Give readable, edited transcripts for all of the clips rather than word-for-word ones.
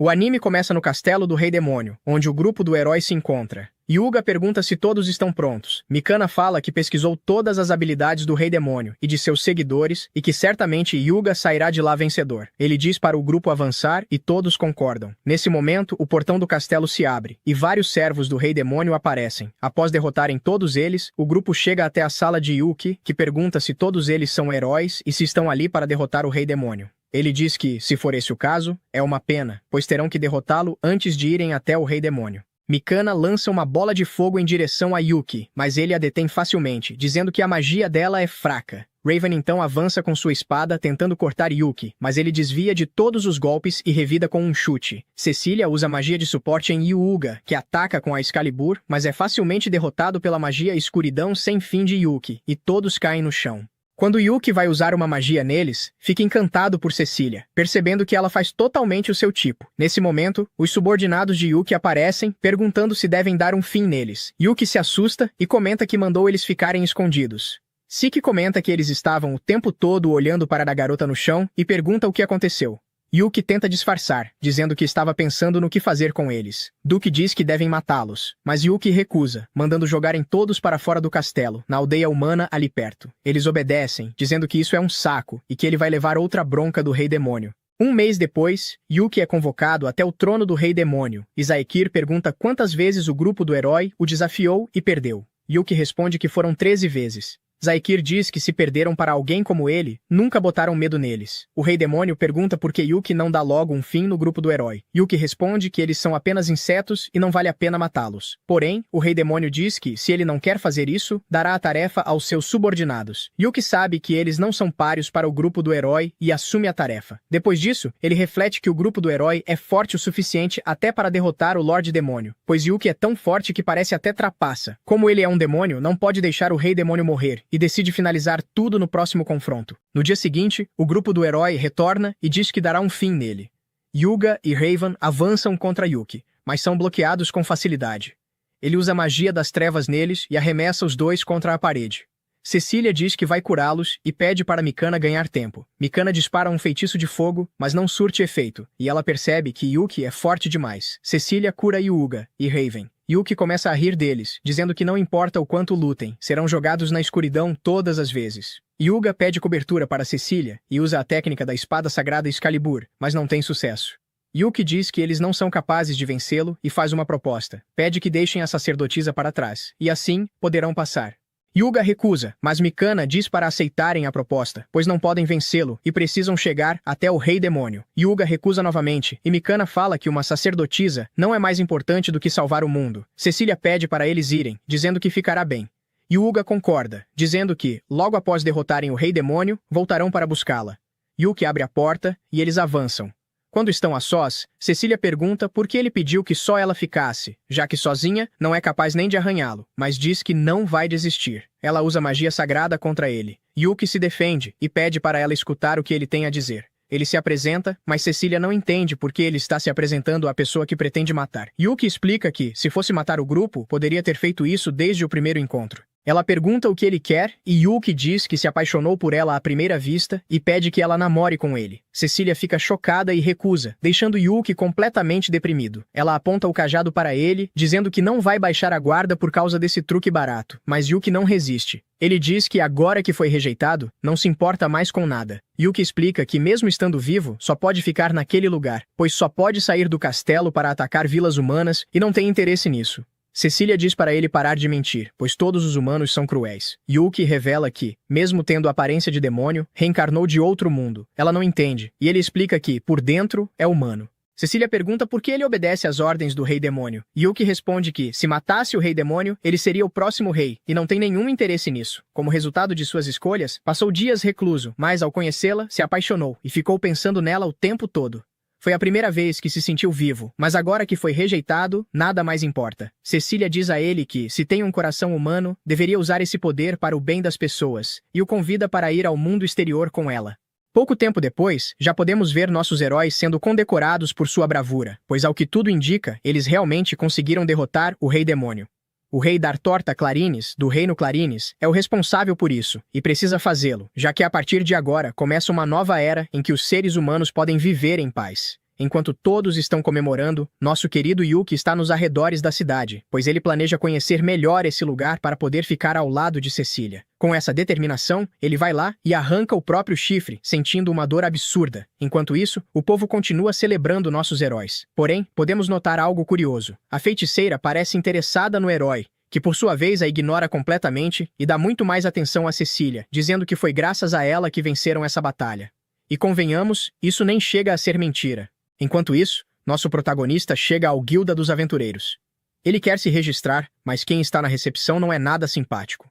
O anime começa no castelo do Rei Demônio, onde o grupo do herói se encontra. Yuga pergunta se todos estão prontos. Mikana fala que pesquisou todas as habilidades do Rei Demônio e de seus seguidores e que certamente Yuga sairá de lá vencedor. Ele diz para o grupo avançar e todos concordam. Nesse momento, o portão do castelo se abre e vários servos do Rei Demônio aparecem. Após derrotarem todos eles, o grupo chega até a sala de Yuki, que pergunta se todos eles são heróis e se estão ali para derrotar o Rei Demônio. Ele diz que, se for esse o caso, é uma pena, pois terão que derrotá-lo antes de irem até o Rei Demônio. Mikana lança uma bola de fogo em direção a Yuki, mas ele a detém facilmente, dizendo que a magia dela é fraca. Raven então avança com sua espada tentando cortar Yuki, mas ele desvia de todos os golpes e revida com um chute. Cecília usa magia de suporte em Yuga, que ataca com a Excalibur, mas é facilmente derrotado pela magia escuridão sem fim de Yuki, e todos caem no chão. Quando Yuki vai usar uma magia neles, fica encantado por Cecília, percebendo que ela faz totalmente o seu tipo. Nesse momento, os subordinados de Yuki aparecem, perguntando se devem dar um fim neles. Yuki se assusta e comenta que mandou eles ficarem escondidos. Siki comenta que eles estavam o tempo todo olhando para a garota no chão e pergunta o que aconteceu. Yuki tenta disfarçar, dizendo que estava pensando no que fazer com eles. Duke diz que devem matá-los, mas Yuki recusa, mandando jogarem todos para fora do castelo, na aldeia humana ali perto. Eles obedecem, dizendo que isso é um saco e que ele vai levar outra bronca do Rei Demônio. Um mês depois, Yuki é convocado até o trono do Rei Demônio. Zaekir pergunta quantas vezes o grupo do herói o desafiou e perdeu. Yuki responde que foram 13 vezes. Zaekir diz que se perderam para alguém como ele, nunca botaram medo neles. O Rei Demônio pergunta por que Yuki não dá logo um fim no grupo do herói. Yuki responde que eles são apenas insetos e não vale a pena matá-los. Porém, o Rei Demônio diz que, se ele não quer fazer isso, dará a tarefa aos seus subordinados. Yuki sabe que eles não são páreos para o grupo do herói e assume a tarefa. Depois disso, ele reflete que o grupo do herói é forte o suficiente até para derrotar o Lorde Demônio, pois Yuki é tão forte que parece até trapaça. Como ele é um demônio, não pode deixar o Rei Demônio morrer, e decide finalizar tudo no próximo confronto. No dia seguinte, o grupo do herói retorna e diz que dará um fim nele. Yuga e Raven avançam contra Yuki, mas são bloqueados com facilidade. Ele usa a magia das trevas neles e arremessa os dois contra a parede. Cecília diz que vai curá-los e pede para Mikana ganhar tempo. Mikana dispara um feitiço de fogo, mas não surte efeito, e ela percebe que Yuki é forte demais. Cecília cura Yuga e Raven. Yuki começa a rir deles, dizendo que não importa o quanto lutem, serão jogados na escuridão todas as vezes. Yuga pede cobertura para Cecília e usa a técnica da espada sagrada Excalibur, mas não tem sucesso. Yuki diz que eles não são capazes de vencê-lo e faz uma proposta. Pede que deixem a sacerdotisa para trás, e assim poderão passar. Yuga recusa, mas Mikana diz para aceitarem a proposta, pois não podem vencê-lo e precisam chegar até o Rei Demônio. Yuga recusa novamente, e Mikana fala que uma sacerdotisa não é mais importante do que salvar o mundo. Cecília pede para eles irem, dizendo que ficará bem. Yuga concorda, dizendo que, logo após derrotarem o Rei Demônio, voltarão para buscá-la. Yuki abre a porta e eles avançam. Quando estão a sós, Cecília pergunta por que ele pediu que só ela ficasse, já que sozinha não é capaz nem de arranhá-lo, mas diz que não vai desistir. Ela usa magia sagrada contra ele. Yuki se defende e pede para ela escutar o que ele tem a dizer. Ele se apresenta, mas Cecília não entende por que ele está se apresentando à pessoa que pretende matar. Yuki explica que, se fosse matar o grupo, poderia ter feito isso desde o primeiro encontro. Ela pergunta o que ele quer e Yuki diz que se apaixonou por ela à primeira vista e pede que ela namore com ele. Cecília fica chocada e recusa, deixando Yuki completamente deprimido. Ela aponta o cajado para ele, dizendo que não vai baixar a guarda por causa desse truque barato, mas Yuki não resiste. Ele diz que agora que foi rejeitado, não se importa mais com nada. Yuki explica que mesmo estando vivo, só pode ficar naquele lugar, pois só pode sair do castelo para atacar vilas humanas e não tem interesse nisso. Cecília diz para ele parar de mentir, pois todos os humanos são cruéis. Yuki revela que, mesmo tendo aparência de demônio, reencarnou de outro mundo. Ela não entende, e ele explica que, por dentro, é humano. Cecília pergunta por que ele obedece às ordens do Rei Demônio. Yuki responde que, se matasse o Rei Demônio, ele seria o próximo rei, e não tem nenhum interesse nisso. Como resultado de suas escolhas, passou dias recluso, mas ao conhecê-la, se apaixonou, e ficou pensando nela o tempo todo. Foi a primeira vez que se sentiu vivo, mas agora que foi rejeitado, nada mais importa. Cecília diz a ele que, se tem um coração humano, deveria usar esse poder para o bem das pessoas, e o convida para ir ao mundo exterior com ela. Pouco tempo depois, já podemos ver nossos heróis sendo condecorados por sua bravura, pois ao que tudo indica, eles realmente conseguiram derrotar o Rei Demônio. O rei Dartorta Clarines, do Reino Clarines, é o responsável por isso, e precisa fazê-lo, já que a partir de agora começa uma nova era em que os seres humanos podem viver em paz. enquanto todos estão comemorando, nosso querido Yuki está nos arredores da cidade, pois ele planeja conhecer melhor esse lugar para poder ficar ao lado de Cecília. Com essa determinação, ele vai lá e arranca o próprio chifre, sentindo uma dor absurda. Enquanto isso, o povo continua celebrando nossos heróis. Porém, podemos notar algo curioso. A feiticeira parece interessada no herói, que por sua vez a ignora completamente e dá muito mais atenção a Cecília, dizendo que foi graças a ela que venceram essa batalha. E convenhamos, isso nem chega a ser mentira. Enquanto isso, nosso protagonista chega ao Guilda dos Aventureiros. Ele quer se registrar, mas quem está na recepção não é nada simpático.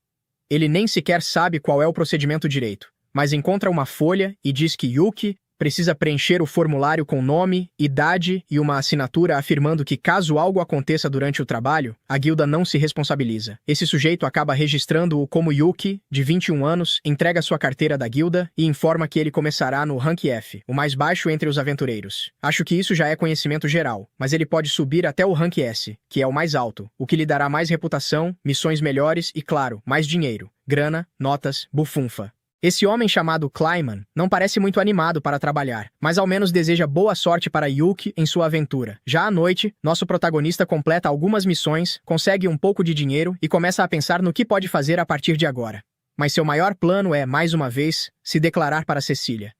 Ele nem sequer sabe qual é o procedimento direito, mas encontra uma folha e diz que Yuki precisa preencher o formulário com nome, idade e uma assinatura afirmando que caso algo aconteça durante o trabalho, a guilda não se responsabiliza. Esse sujeito acaba registrando-o como Yuki, de 21 anos, entrega sua carteira da guilda e informa que ele começará no Rank F, o mais baixo entre os aventureiros. Acho que isso já é conhecimento geral, mas ele pode subir até o Rank S, que é o mais alto, o que lhe dará mais reputação, missões melhores e, claro, mais dinheiro, grana, notas, bufunfa. Esse homem chamado Clayman não parece muito animado para trabalhar, mas ao menos deseja boa sorte para Yuki em sua aventura. Já à noite, nosso protagonista completa algumas missões, consegue um pouco de dinheiro e começa a pensar no que pode fazer a partir de agora. Mas seu maior plano é, mais uma vez, se declarar para Cecília.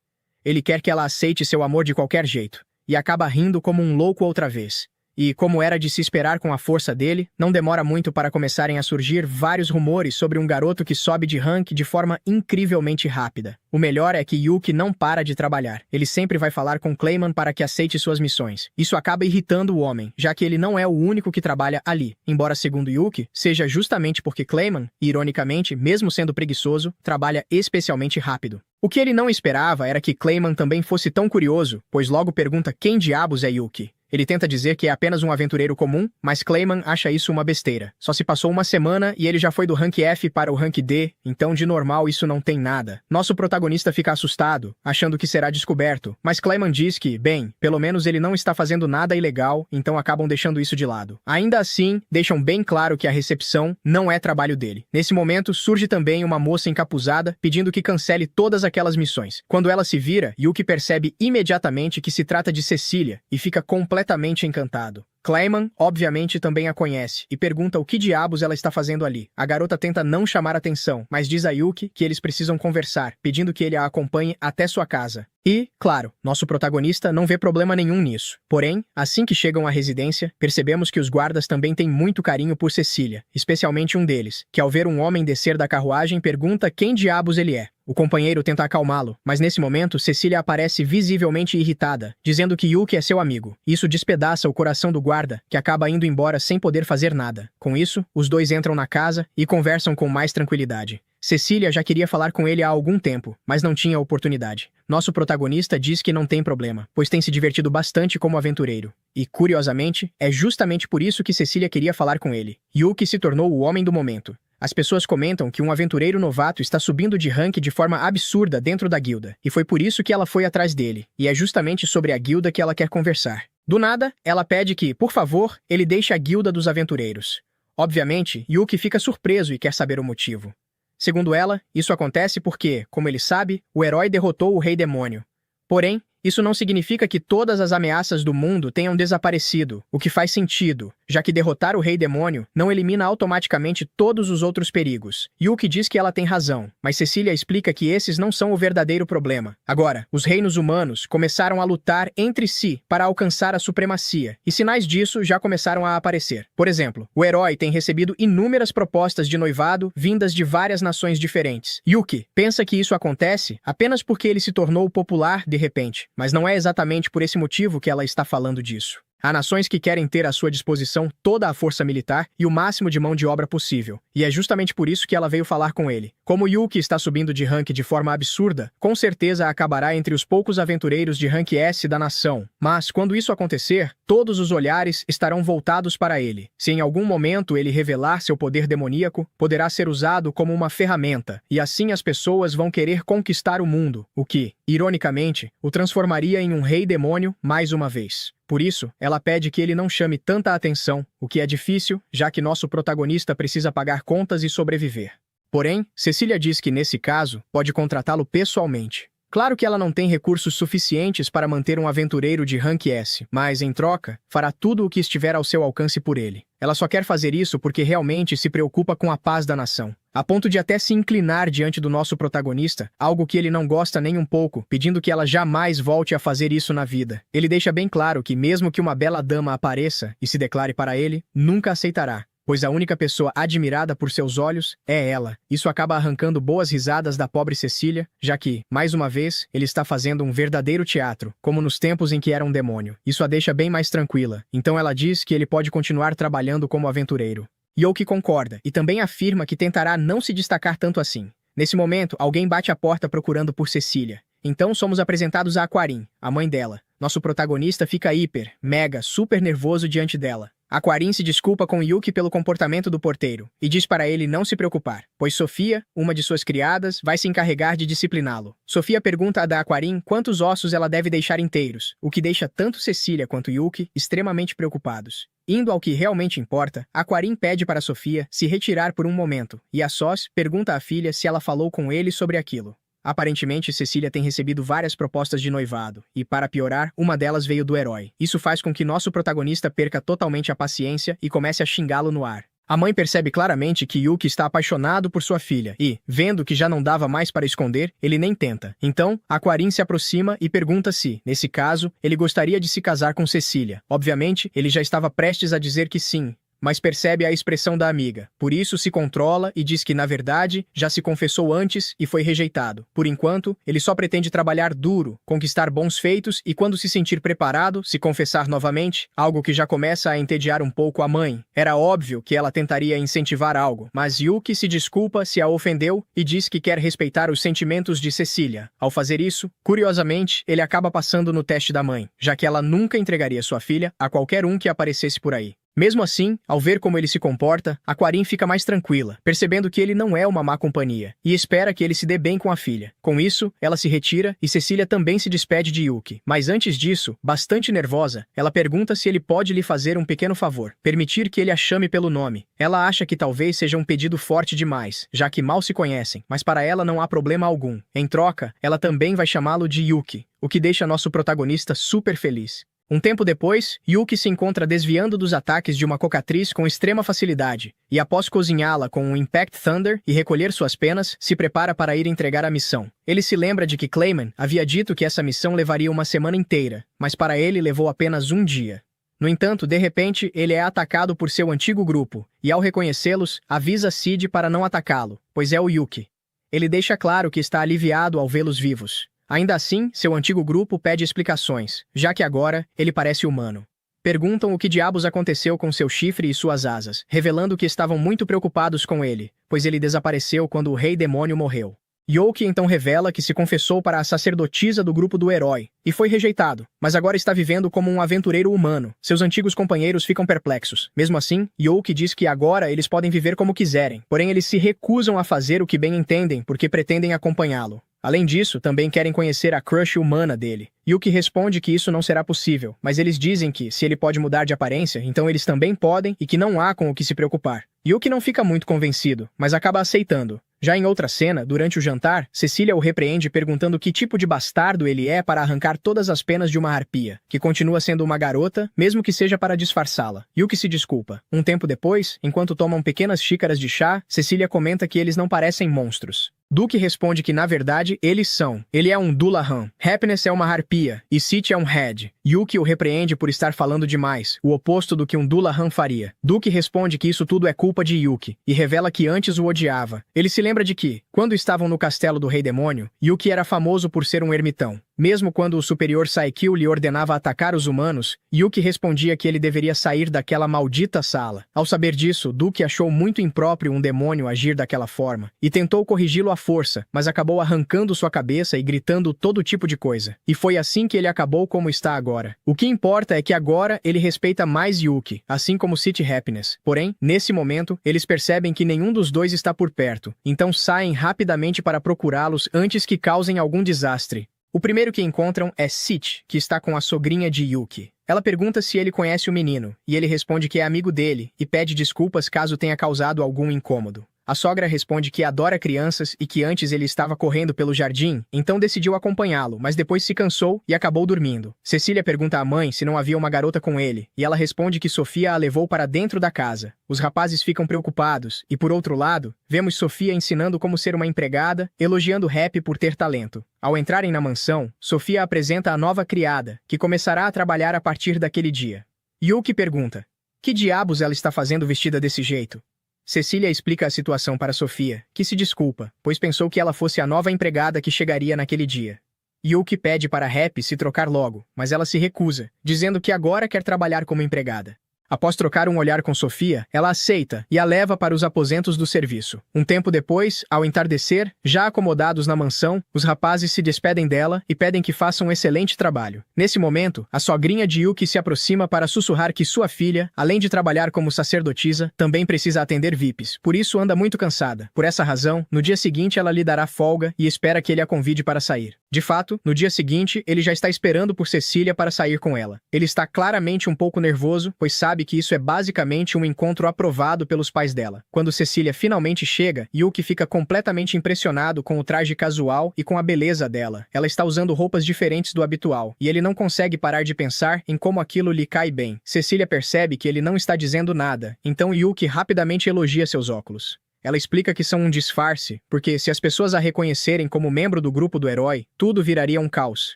Ele quer que ela aceite seu amor de qualquer jeito, e acaba rindo como um louco outra vez. E, como era de se esperar com a força dele, não demora muito para começarem a surgir vários rumores sobre um garoto que sobe de rank de forma incrivelmente rápida. O melhor é que Yuki não para de trabalhar. Ele sempre vai falar com Clayman para que aceite suas missões. Isso acaba irritando o homem, já que ele não é o único que trabalha ali. Embora, segundo Yuki, seja justamente porque Clayman, ironicamente, mesmo sendo preguiçoso, trabalha especialmente rápido. O que ele não esperava era que Clayman também fosse tão curioso, pois logo pergunta quem diabos é Yuki. Ele tenta dizer que é apenas um aventureiro comum, mas Clayman acha isso uma besteira. Só se passou uma semana e ele já foi do Rank F para o Rank D, então de normal isso não tem nada. Nosso protagonista fica assustado, achando que será descoberto, mas Clayman diz que, bem, pelo menos ele não está fazendo nada ilegal, então acabam deixando isso de lado. Ainda assim, deixam bem claro que a recepção não é trabalho dele. Nesse momento, surge também uma moça encapuzada pedindo que cancele todas aquelas missões. Quando ela se vira, Yuki percebe imediatamente que se trata de Cecília e fica completamente encantado. Clayman, obviamente, também a conhece e pergunta o que diabos ela está fazendo ali. A garota tenta não chamar atenção, mas diz a Yuki que eles precisam conversar, pedindo que ele a acompanhe até sua casa. E, claro, nosso protagonista não vê problema nenhum nisso. Porém, assim que chegam à residência, percebemos que os guardas também têm muito carinho por Cecília, especialmente um deles, que ao ver um homem descer da carruagem pergunta quem diabos ele é. O companheiro tenta acalmá-lo, mas nesse momento Cecília aparece visivelmente irritada, dizendo que Yuki é seu amigo. Isso despedaça o coração do guarda, que acaba indo embora sem poder fazer nada. Com isso, os dois entram na casa e conversam com mais tranquilidade. Cecília já queria falar com ele há algum tempo, mas não tinha oportunidade. Nosso protagonista diz que não tem problema, pois tem se divertido bastante como aventureiro. E, curiosamente, é justamente por isso que Cecília queria falar com ele. Yuki se tornou o homem do momento. As pessoas comentam que um aventureiro novato está subindo de rank de forma absurda dentro da guilda, e foi por isso que ela foi atrás dele, e é justamente sobre a guilda que ela quer conversar. Do nada, ela pede que, por favor, ele deixe a guilda dos aventureiros. Obviamente, Yuki fica surpreso e quer saber o motivo. Segundo ela, isso acontece porque, como ele sabe, o herói derrotou o Rei Demônio. Porém, isso não significa que todas as ameaças do mundo tenham desaparecido, o que faz sentido, já que derrotar o Rei Demônio não elimina automaticamente todos os outros perigos. Yuki diz que ela tem razão, mas Cecília explica que esses não são o verdadeiro problema. Agora, os reinos humanos começaram a lutar entre si para alcançar a supremacia, e sinais disso já começaram a aparecer. Por exemplo, o herói tem recebido inúmeras propostas de noivado vindas de várias nações diferentes. Yuki pensa que isso acontece apenas porque ele se tornou popular de repente, mas não é exatamente por esse motivo que ela está falando disso. Há nações que querem ter à sua disposição toda a força militar e o máximo de mão de obra possível, e é justamente por isso que ela veio falar com ele. Como Yuki está subindo de rank de forma absurda, com certeza acabará entre os poucos aventureiros de rank S da nação. Mas, quando isso acontecer, todos os olhares estarão voltados para ele. Se em algum momento ele revelar seu poder demoníaco, poderá ser usado como uma ferramenta, e assim as pessoas vão querer conquistar o mundo, o que, ironicamente, o transformaria em um rei demônio mais uma vez. Por isso, ela pede que ele não chame tanta atenção, o que é difícil, já que nosso protagonista precisa pagar contas e sobreviver. Porém, Cecília diz que nesse caso, pode contratá-lo pessoalmente. Claro que ela não tem recursos suficientes para manter um aventureiro de rank S, mas, em troca, fará tudo o que estiver ao seu alcance por ele. Ela só quer fazer isso porque realmente se preocupa com a paz da nação, a ponto de até se inclinar diante do nosso protagonista, algo que ele não gosta nem um pouco, pedindo que ela jamais volte a fazer isso na vida. Ele deixa bem claro que mesmo que uma bela dama apareça e se declare para ele, nunca aceitará, pois a única pessoa admirada por seus olhos é ela. Isso acaba arrancando boas risadas da pobre Cecília, já que, mais uma vez, ele está fazendo um verdadeiro teatro, como nos tempos em que era um demônio. Isso a deixa bem mais tranquila, então ela diz que ele pode continuar trabalhando como aventureiro. Yoki concorda, e também afirma que tentará não se destacar tanto assim. Nesse momento, alguém bate à porta procurando por Cecília. Então somos apresentados a Aquarim, a mãe dela. Nosso protagonista fica hiper, mega, super nervoso diante dela. Aquarim se desculpa com Yuki pelo comportamento do porteiro e diz para ele não se preocupar, pois Sofia, uma de suas criadas, vai se encarregar de discipliná-lo. Sofia pergunta a da Aquarim quantos ossos ela deve deixar inteiros, o que deixa tanto Cecília quanto Yuki extremamente preocupados. Indo ao que realmente importa, Aquarim pede para Sofia se retirar por um momento, e a sós pergunta à filha se ela falou com ele sobre aquilo. Aparentemente, Cecília tem recebido várias propostas de noivado, e, para piorar, uma delas veio do herói. Isso faz com que nosso protagonista perca totalmente a paciência e comece a xingá-lo no ar. A mãe percebe claramente que Yuki está apaixonado por sua filha e, vendo que já não dava mais para esconder, ele nem tenta. Então, Aquarim se aproxima e pergunta se, nesse caso, ele gostaria de se casar com Cecília. Obviamente, ele já estava prestes a dizer que sim, mas percebe a expressão da amiga. Por isso se controla e diz que, na verdade, já se confessou antes e foi rejeitado. Por enquanto, ele só pretende trabalhar duro, conquistar bons feitos e, quando se sentir preparado, se confessar novamente, algo que já começa a entediar um pouco a mãe. Era óbvio que ela tentaria incentivar algo, mas Yuki se desculpa se a ofendeu e diz que quer respeitar os sentimentos de Cecília. Ao fazer isso, curiosamente, ele acaba passando no teste da mãe, já que ela nunca entregaria sua filha a qualquer um que aparecesse por aí. Mesmo assim, ao ver como ele se comporta, Aquarim fica mais tranquila, percebendo que ele não é uma má companhia, e espera que ele se dê bem com a filha. Com isso, ela se retira e Cecília também se despede de Yuki. Mas antes disso, bastante nervosa, ela pergunta se ele pode lhe fazer um pequeno favor, permitir que ele a chame pelo nome. Ela acha que talvez seja um pedido forte demais, já que mal se conhecem, mas para ela não há problema algum. Em troca, ela também vai chamá-lo de Yuki, o que deixa nosso protagonista super feliz. Um tempo depois, Yuki se encontra desviando dos ataques de uma cocatriz com extrema facilidade, e após cozinhá-la com um Impact Thunder e recolher suas penas, se prepara para ir entregar a missão. Ele se lembra de que Clayman havia dito que essa missão levaria uma semana inteira, mas para ele levou apenas um dia. No entanto, de repente, ele é atacado por seu antigo grupo, e ao reconhecê-los, avisa Sid para não atacá-lo, pois é o Yuki. Ele deixa claro que está aliviado ao vê-los vivos. Ainda assim, seu antigo grupo pede explicações, já que agora ele parece humano. Perguntam o que diabos aconteceu com seu chifre e suas asas, revelando que estavam muito preocupados com ele, pois ele desapareceu quando o Rei Demônio morreu. Yoki então revela que se confessou para a sacerdotisa do grupo do herói, e foi rejeitado, mas agora está vivendo como um aventureiro humano. Seus antigos companheiros ficam perplexos. Mesmo assim, Yoki diz que agora eles podem viver como quiserem, porém eles se recusam a fazer o que bem entendem porque pretendem acompanhá-lo. Além disso, também querem conhecer a crush humana dele. Yuki responde que isso não será possível, mas eles dizem que, se ele pode mudar de aparência, então eles também podem e que não há com o que se preocupar. Yuki não fica muito convencido, mas acaba aceitando. Já em outra cena, durante o jantar, Cecília o repreende perguntando que tipo de bastardo ele é para arrancar todas as penas de uma harpia, que continua sendo uma garota, mesmo que seja para disfarçá-la. Yuki se desculpa. Um tempo depois, enquanto tomam pequenas xícaras de chá, Cecília comenta que eles não parecem monstros. Duke responde que, na verdade, eles são. Ele é um Dullahan, Happiness é uma harpia, e City é um Head. Yuki o repreende por estar falando demais, o oposto do que um Dullahan faria. Duke responde que isso tudo é culpa de Yuki, e revela que antes o odiava. Ele se lembra de que, quando estavam no castelo do Rei Demônio, Yuki era famoso por ser um ermitão. Mesmo quando o superior Saikyo lhe ordenava atacar os humanos, Yuki respondia que ele deveria sair daquela maldita sala. Ao saber disso, Duke achou muito impróprio um demônio agir daquela forma, e tentou corrigi-lo à força, mas acabou arrancando sua cabeça e gritando todo tipo de coisa. E foi assim que ele acabou como está agora. O que importa é que agora ele respeita mais Yuki, assim como City Happiness. Porém, nesse momento, eles percebem que nenhum dos dois está por perto, então saem rapidamente para procurá-los antes que causem algum desastre. O primeiro que encontram é City, que está com a sogrinha de Yuki. Ela pergunta se ele conhece o menino, e ele responde que é amigo dele, e pede desculpas caso tenha causado algum incômodo. A sogra responde que adora crianças e que antes ele estava correndo pelo jardim, então decidiu acompanhá-lo, mas depois se cansou e acabou dormindo. Cecília pergunta à mãe se não havia uma garota com ele, e ela responde que Sofia a levou para dentro da casa. Os rapazes ficam preocupados, e por outro lado, vemos Sofia ensinando como ser uma empregada, elogiando Happy por ter talento. Ao entrarem na mansão, Sofia apresenta a nova criada, que começará a trabalhar a partir daquele dia. Yuki pergunta: que diabos ela está fazendo vestida desse jeito? Cecília explica a situação para Sofia, que se desculpa, pois pensou que ela fosse a nova empregada que chegaria naquele dia. Yuki pede para Happy se trocar logo, mas ela se recusa, dizendo que agora quer trabalhar como empregada. Após trocar um olhar com Sofia, ela aceita e a leva para os aposentos do serviço. Um tempo depois, ao entardecer, já acomodados na mansão, os rapazes se despedem dela e pedem que faça um excelente trabalho. Nesse momento, a sogrinha de Yuki se aproxima para sussurrar que sua filha, além de trabalhar como sacerdotisa, também precisa atender VIPs, por isso anda muito cansada. Por essa razão, no dia seguinte ela lhe dará folga e espera que ele a convide para sair. De fato, no dia seguinte, ele já está esperando por Cecília para sair com ela. Ele está claramente um pouco nervoso, pois sabe que isso é basicamente um encontro aprovado pelos pais dela. Quando Cecília finalmente chega, Yuki fica completamente impressionado com o traje casual e com a beleza dela. Ela está usando roupas diferentes do habitual, e ele não consegue parar de pensar em como aquilo lhe cai bem. Cecília percebe que ele não está dizendo nada, então Yuki rapidamente elogia seus óculos. Ela explica que são um disfarce, porque se as pessoas a reconhecerem como membro do grupo do herói, tudo viraria um caos.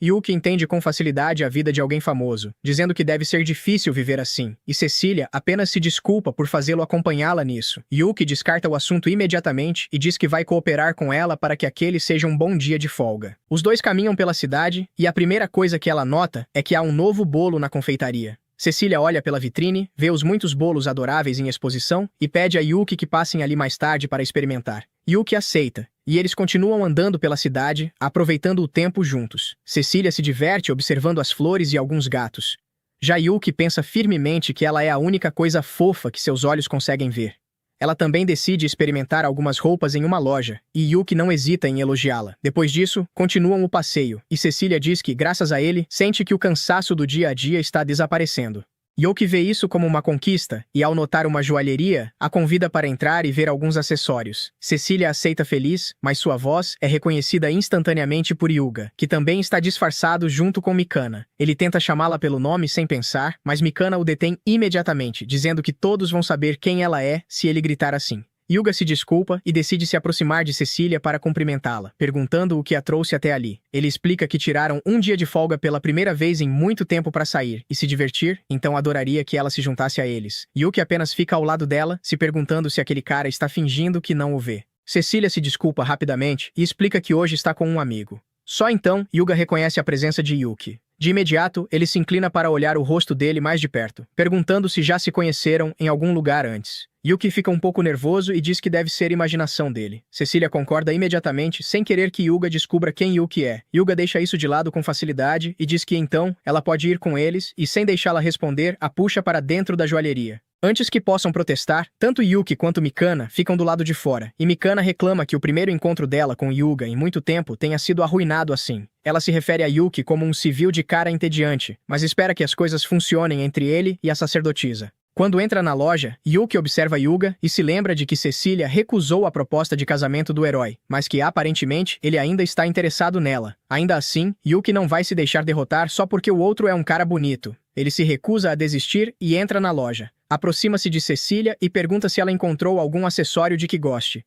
Yuki entende com facilidade a vida de alguém famoso, dizendo que deve ser difícil viver assim, e Cecília apenas se desculpa por fazê-lo acompanhá-la nisso. Yuki descarta o assunto imediatamente e diz que vai cooperar com ela para que aquele seja um bom dia de folga. Os dois caminham pela cidade, e a primeira coisa que ela nota é que há um novo bolo na confeitaria. Cecília olha pela vitrine, vê os muitos bolos adoráveis em exposição e pede a Yuki que passem ali mais tarde para experimentar. Yuki aceita, e eles continuam andando pela cidade, aproveitando o tempo juntos. Cecília se diverte observando as flores e alguns gatos. Já Yuki pensa firmemente que ela é a única coisa fofa que seus olhos conseguem ver. Ela também decide experimentar algumas roupas em uma loja, e Yuki não hesita em elogiá-la. Depois disso, continuam o passeio, e Cecília diz que, graças a ele, sente que o cansaço do dia a dia está desaparecendo. Yuki vê isso como uma conquista, e ao notar uma joalheria, a convida para entrar e ver alguns acessórios. Cecília aceita feliz, mas sua voz é reconhecida instantaneamente por Yuga, que também está disfarçado junto com Mikana. Ele tenta chamá-la pelo nome sem pensar, mas Mikana o detém imediatamente, dizendo que todos vão saber quem ela é se ele gritar assim. Yuga se desculpa e decide se aproximar de Cecília para cumprimentá-la, perguntando o que a trouxe até ali. Ele explica que tiraram um dia de folga pela primeira vez em muito tempo para sair e se divertir, então adoraria que ela se juntasse a eles. Yuki apenas fica ao lado dela, se perguntando se aquele cara está fingindo que não o vê. Cecília se desculpa rapidamente e explica que hoje está com um amigo. Só então, Yuga reconhece a presença de Yuki. De imediato, ele se inclina para olhar o rosto dele mais de perto, perguntando se já se conheceram em algum lugar antes. Yuki fica um pouco nervoso e diz que deve ser imaginação dele. Cecília concorda imediatamente, sem querer que Yuga descubra quem Yuki é. Yuga deixa isso de lado com facilidade e diz que então ela pode ir com eles e, sem deixá-la responder, a puxa para dentro da joalheria. Antes que possam protestar, tanto Yuki quanto Mikana ficam do lado de fora, e Mikana reclama que o primeiro encontro dela com Yuga em muito tempo tenha sido arruinado assim. Ela se refere a Yuki como um civil de cara entediante, mas espera que as coisas funcionem entre ele e a sacerdotisa. Quando entra na loja, Yuki observa Yuga e se lembra de que Cecília recusou a proposta de casamento do herói, mas que aparentemente ele ainda está interessado nela. Ainda assim, Yuki não vai se deixar derrotar só porque o outro é um cara bonito. Ele se recusa a desistir e entra na loja. Aproxima-se de Cecília e pergunta se ela encontrou algum acessório de que goste.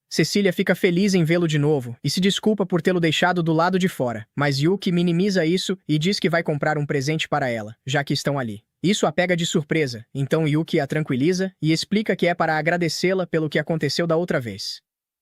Cecília fica feliz em vê-lo de novo e se desculpa por tê-lo deixado do lado de fora, mas Yuki minimiza isso e diz que vai comprar um presente para ela, já que estão ali. Isso a pega de surpresa, então Yuki a tranquiliza e explica que é para agradecê-la pelo que aconteceu da outra vez.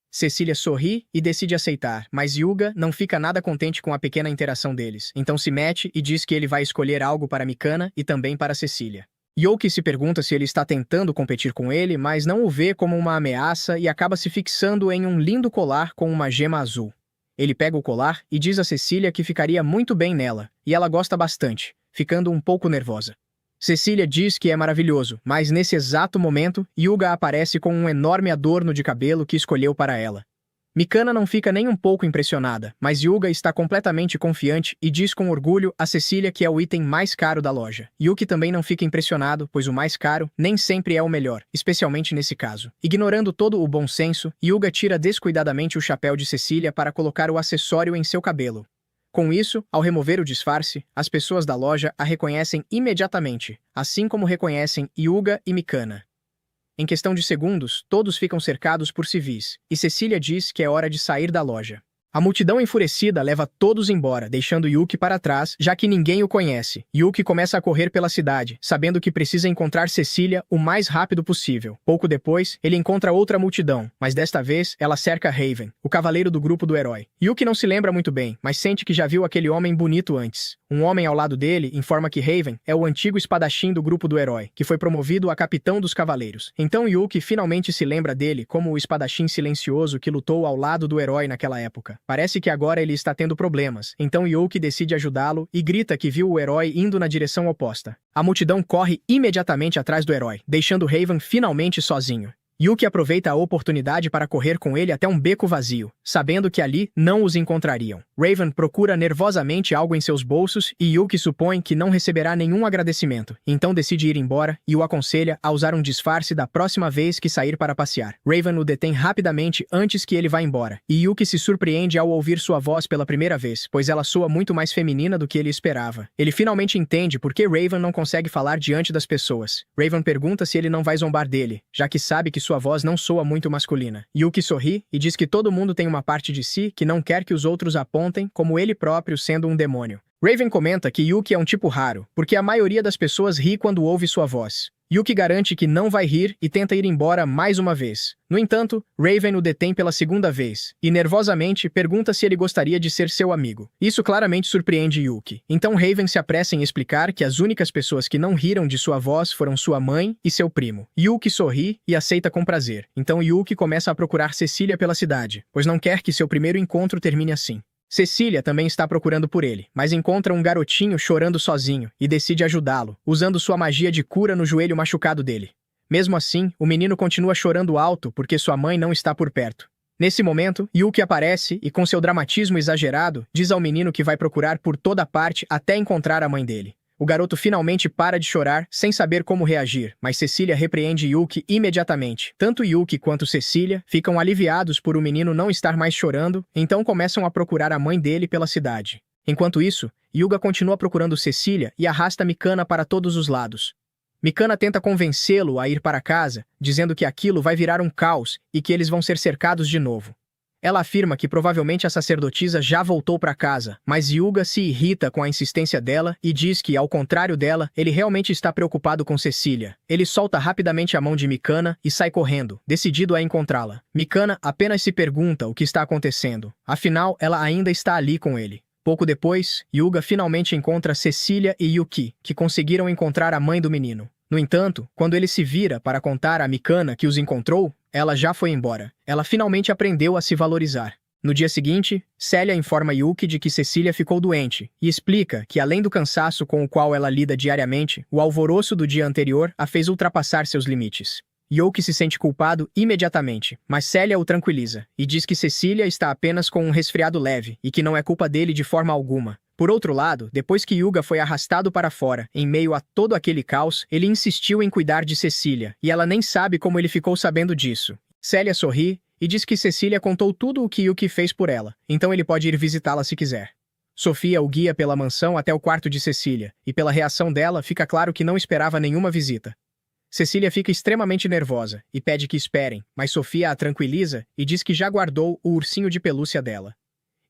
Cecília sorri e decide aceitar, mas Yuga não fica nada contente com a pequena interação deles, então se mete e diz que ele vai escolher algo para Mikana e também para Cecília. Yuki se pergunta se ele está tentando competir com ele, mas não o vê como uma ameaça e acaba se fixando em um lindo colar com uma gema azul. Ele pega o colar e diz a Cecília que ficaria muito bem nela, e ela gosta bastante, ficando um pouco nervosa. Cecília diz que é maravilhoso, mas nesse exato momento, Yuga aparece com um enorme adorno de cabelo que escolheu para ela. Mikana não fica nem um pouco impressionada, mas Yuga está completamente confiante e diz com orgulho a Cecília que é o item mais caro da loja. Yuki também não fica impressionado, pois o mais caro nem sempre é o melhor, especialmente nesse caso. Ignorando todo o bom senso, Yuga tira descuidadamente o chapéu de Cecília para colocar o acessório em seu cabelo. Com isso, ao remover o disfarce, as pessoas da loja a reconhecem imediatamente, assim como reconhecem Yuga e Mikana. Em questão de segundos, todos ficam cercados por civis, e Cecília diz que é hora de sair da loja. A multidão enfurecida leva todos embora, deixando Yuki para trás, já que ninguém o conhece. Yuki começa a correr pela cidade, sabendo que precisa encontrar Cecília o mais rápido possível. Pouco depois, ele encontra outra multidão, mas desta vez ela cerca Raven, o cavaleiro do grupo do herói. Yuki não se lembra muito bem, mas sente que já viu aquele homem bonito antes. Um homem ao lado dele informa que Raven é o antigo espadachim do grupo do herói, que foi promovido a capitão dos cavaleiros. Então Yuki finalmente se lembra dele como o espadachim silencioso que lutou ao lado do herói naquela época. Parece que agora ele está tendo problemas, então Yuki decide ajudá-lo e grita que viu o herói indo na direção oposta. A multidão corre imediatamente atrás do herói, deixando Raven finalmente sozinho. Yuki aproveita a oportunidade para correr com ele até um beco vazio, sabendo que ali não os encontrariam. Raven procura nervosamente algo em seus bolsos e Yuki supõe que não receberá nenhum agradecimento, então decide ir embora e o aconselha a usar um disfarce da próxima vez que sair para passear. Raven o detém rapidamente antes que ele vá embora, e Yuki se surpreende ao ouvir sua voz pela primeira vez, pois ela soa muito mais feminina do que ele esperava. Ele finalmente entende por que Raven não consegue falar diante das pessoas. Raven pergunta se ele não vai zombar dele, já que sabe que sua voz não soa muito masculina. Yuki sorri e diz que todo mundo tem uma parte de si que não quer que os outros apontem como ele próprio sendo um demônio. Raven comenta que Yuki é um tipo raro, porque a maioria das pessoas ri quando ouve sua voz. Yuki garante que não vai rir e tenta ir embora mais uma vez. No entanto, Raven o detém pela segunda vez, e nervosamente pergunta se ele gostaria de ser seu amigo. Isso claramente surpreende Yuki. Então Raven se apressa em explicar que as únicas pessoas que não riram de sua voz foram sua mãe e seu primo. Yuki sorri e aceita com prazer. Então Yuki começa a procurar Cecília pela cidade, pois não quer que seu primeiro encontro termine assim. Cecília também está procurando por ele, mas encontra um garotinho chorando sozinho e decide ajudá-lo, usando sua magia de cura no joelho machucado dele. Mesmo assim, o menino continua chorando alto porque sua mãe não está por perto. Nesse momento, Yuki aparece e, com seu dramatismo exagerado, diz ao menino que vai procurar por toda parte até encontrar a mãe dele. O garoto finalmente para de chorar, sem saber como reagir, mas Cecília repreende Yuki imediatamente. Tanto Yuki quanto Cecília ficam aliviados por o menino não estar mais chorando, então começam a procurar a mãe dele pela cidade. Enquanto isso, Yuga continua procurando Cecília e arrasta Mikana para todos os lados. Mikana tenta convencê-lo a ir para casa, dizendo que aquilo vai virar um caos e que eles vão ser cercados de novo. Ela afirma que provavelmente a sacerdotisa já voltou para casa, mas Yuga se irrita com a insistência dela e diz que, ao contrário dela, ele realmente está preocupado com Cecília. Ele solta rapidamente a mão de Mikana e sai correndo, decidido a encontrá-la. Mikana apenas se pergunta o que está acontecendo, afinal, ela ainda está ali com ele. Pouco depois, Yuga finalmente encontra Cecília e Yuki, que conseguiram encontrar a mãe do menino. No entanto, quando ele se vira para contar a Mikana que os encontrou, ela já foi embora. Ela finalmente aprendeu a se valorizar. No dia seguinte, Célia informa Yuki de que Cecília ficou doente e explica que, além do cansaço com o qual ela lida diariamente, o alvoroço do dia anterior a fez ultrapassar seus limites. Yuki se sente culpado imediatamente, mas Célia o tranquiliza e diz que Cecília está apenas com um resfriado leve e que não é culpa dele de forma alguma. Por outro lado, depois que Yuga foi arrastado para fora, em meio a todo aquele caos, ele insistiu em cuidar de Cecília, e ela nem sabe como ele ficou sabendo disso. Célia sorri e diz que Cecília contou tudo o que Yuki fez por ela, então ele pode ir visitá-la se quiser. Sofia o guia pela mansão até o quarto de Cecília, e pela reação dela fica claro que não esperava nenhuma visita. Cecília fica extremamente nervosa e pede que esperem, mas Sofia a tranquiliza e diz que já guardou o ursinho de pelúcia dela.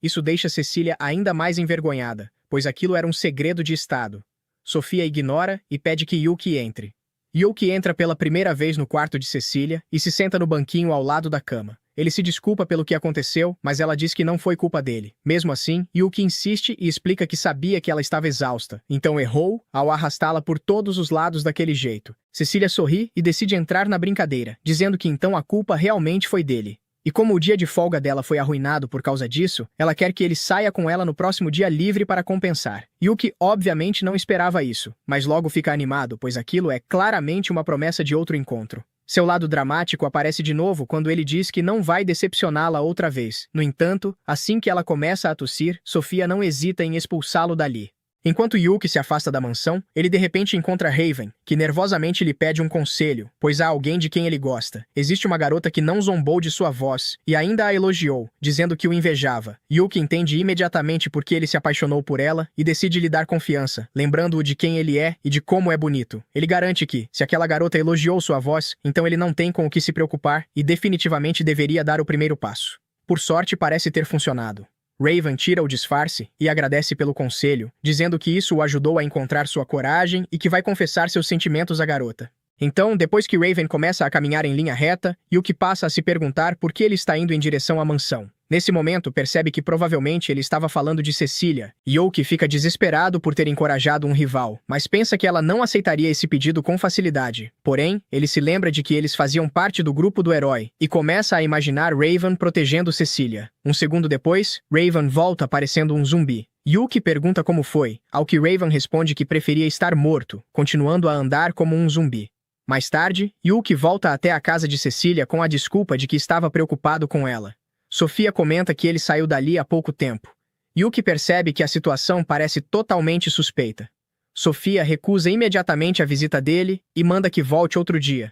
Isso deixa Cecília ainda mais envergonhada, pois aquilo era um segredo de estado. Sofia ignora e pede que Yuki entre. Yuki entra pela primeira vez no quarto de Cecília e se senta no banquinho ao lado da cama. Ele se desculpa pelo que aconteceu, mas ela diz que não foi culpa dele. Mesmo assim, Yuki insiste e explica que sabia que ela estava exausta, então errou ao arrastá-la por todos os lados daquele jeito. Cecília sorri e decide entrar na brincadeira, dizendo que então a culpa realmente foi dele. E como o dia de folga dela foi arruinado por causa disso, ela quer que ele saia com ela no próximo dia livre para compensar. Yuki obviamente não esperava isso, mas logo fica animado, pois aquilo é claramente uma promessa de outro encontro. Seu lado dramático aparece de novo quando ele diz que não vai decepcioná-la outra vez. No entanto, assim que ela começa a tossir, Sofia não hesita em expulsá-lo dali. Enquanto Yuki se afasta da mansão, ele de repente encontra Raven, que nervosamente lhe pede um conselho, pois há alguém de quem ele gosta. Existe uma garota que não zombou de sua voz, e ainda a elogiou, dizendo que o invejava. Yuki entende imediatamente por que ele se apaixonou por ela e decide lhe dar confiança, lembrando-o de quem ele é e de como é bonito. Ele garante que, se aquela garota elogiou sua voz, então ele não tem com o que se preocupar e definitivamente deveria dar o primeiro passo. Por sorte, parece ter funcionado. Raven tira o disfarce e agradece pelo conselho, dizendo que isso o ajudou a encontrar sua coragem e que vai confessar seus sentimentos à garota. Então, depois que Raven começa a caminhar em linha reta, Yuki passa a se perguntar por que ele está indo em direção à mansão. Nesse momento, percebe que provavelmente ele estava falando de Cecília. Yuki fica desesperado por ter encorajado um rival, mas pensa que ela não aceitaria esse pedido com facilidade. Porém, ele se lembra de que eles faziam parte do grupo do herói e começa a imaginar Raven protegendo Cecília. Um segundo depois, Raven volta parecendo um zumbi. Yuki pergunta como foi, ao que Raven responde que preferia estar morto, continuando a andar como um zumbi. Mais tarde, Yuki volta até a casa de Cecília com a desculpa de que estava preocupado com ela. Sofia comenta que ele saiu dali há pouco tempo. Yuki percebe que a situação parece totalmente suspeita. Sofia recusa imediatamente a visita dele e manda que volte outro dia.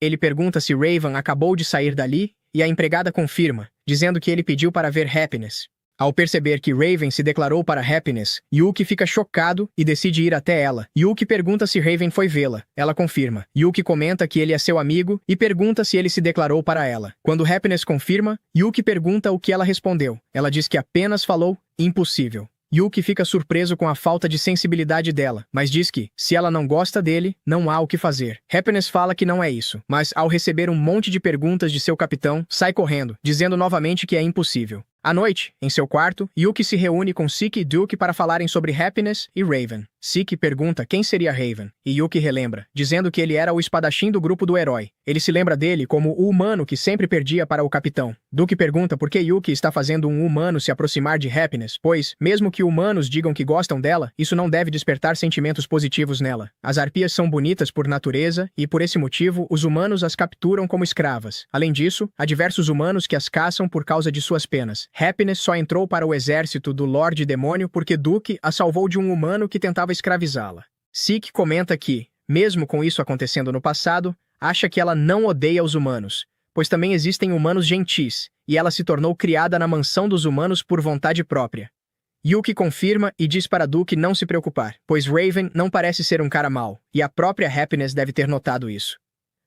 Ele pergunta se Raven acabou de sair dali e a empregada confirma, dizendo que ele pediu para ver Happiness. Ao perceber que Raven se declarou para Happiness, Yuki fica chocado e decide ir até ela. Yuki pergunta se Raven foi vê-la. Ela confirma. Yuki comenta que ele é seu amigo e pergunta se ele se declarou para ela. Quando Happiness confirma, Yuki pergunta o que ela respondeu. Ela diz que apenas falou impossível. Yuki fica surpreso com a falta de sensibilidade dela, mas diz que, se ela não gosta dele, não há o que fazer. Happiness fala que não é isso, mas ao receber um monte de perguntas de seu capitão, sai correndo, dizendo novamente que é impossível. À noite, em seu quarto, Yuki se reúne com Siki e Duke para falarem sobre Happiness e Raven. Siki pergunta quem seria Raven, e Yuki relembra, dizendo que ele era o espadachim do grupo do herói. Ele se lembra dele como o humano que sempre perdia para o capitão. Duke pergunta por que Yuki está fazendo um humano se aproximar de Happiness, pois, mesmo que humanos digam que gostam dela, isso não deve despertar sentimentos positivos nela. As arpias são bonitas por natureza, e por esse motivo, os humanos as capturam como escravas. Além disso, há diversos humanos que as caçam por causa de suas penas. Happiness só entrou para o exército do Lorde Demônio porque Duke a salvou de um humano que tentava escravizá-la. Sik comenta que, mesmo com isso acontecendo no passado, acha que ela não odeia os humanos, pois também existem humanos gentis, e ela se tornou criada na mansão dos humanos por vontade própria. Yuki confirma e diz para Duke não se preocupar, pois Raven não parece ser um cara mau, e a própria Happiness deve ter notado isso.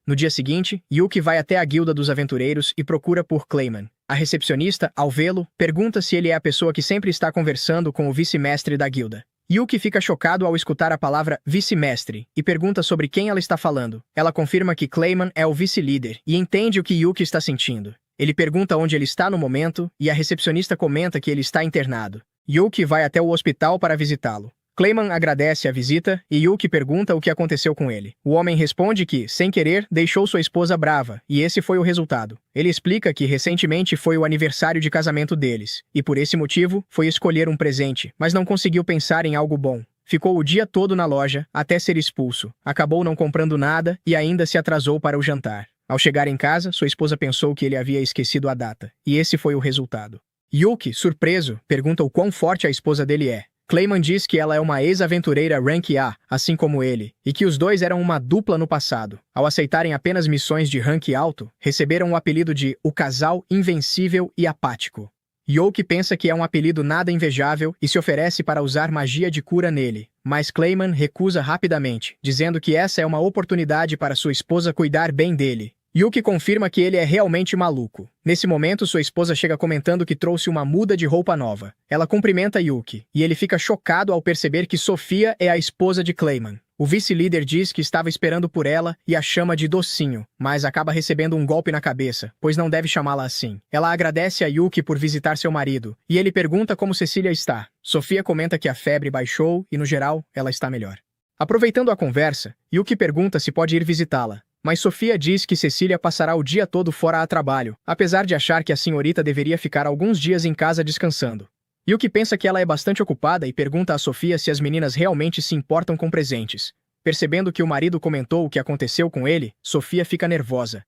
No dia seguinte, Yuki vai até a Guilda dos Aventureiros e procura por Clayman. A recepcionista, ao vê-lo, pergunta se ele é a pessoa que sempre está conversando com o vice-mestre da guilda. Yuki fica chocado ao escutar a palavra vice-mestre e pergunta sobre quem ela está falando. Ela confirma que Clayman é o vice-líder e entende o que Yuki está sentindo. Ele pergunta onde ele está no momento e a recepcionista comenta que ele está internado. Yuki vai até o hospital para visitá-lo. Clayman agradece a visita e Yuki pergunta o que aconteceu com ele. O homem responde que, sem querer, deixou sua esposa brava, e esse foi o resultado. Ele explica que recentemente foi o aniversário de casamento deles, e por esse motivo, foi escolher um presente, mas não conseguiu pensar em algo bom. Ficou o dia todo na loja, até ser expulso. Acabou não comprando nada e ainda se atrasou para o jantar. Ao chegar em casa, sua esposa pensou que ele havia esquecido a data, e esse foi o resultado. Yuki, surpreso, pergunta o quão forte a esposa dele é. Clayman diz que ela é uma ex-aventureira Rank A, assim como ele, e que os dois eram uma dupla no passado. Ao aceitarem apenas missões de rank alto, receberam o apelido de o casal invencível e apático. Yuki pensa que é um apelido nada invejável e se oferece para usar magia de cura nele, mas Clayman recusa rapidamente, dizendo que essa é uma oportunidade para sua esposa cuidar bem dele. Yuki confirma que ele é realmente maluco. Nesse momento, sua esposa chega comentando que trouxe uma muda de roupa nova. Ela cumprimenta Yuki, e ele fica chocado ao perceber que Sofia é a esposa de Clayman. O vice-líder diz que estava esperando por ela e a chama de docinho, mas acaba recebendo um golpe na cabeça, pois não deve chamá-la assim. Ela agradece a Yuki por visitar seu marido, e ele pergunta como Cecília está. Sofia comenta que a febre baixou e, no geral, ela está melhor. Aproveitando a conversa, Yuki pergunta se pode ir visitá-la. Mas Sofia diz que Cecília passará o dia todo fora a trabalho, apesar de achar que a senhorita deveria ficar alguns dias em casa descansando. Yuki pensa que ela é bastante ocupada e pergunta a Sofia se as meninas realmente se importam com presentes. Percebendo que o marido comentou o que aconteceu com ele, Sofia fica nervosa.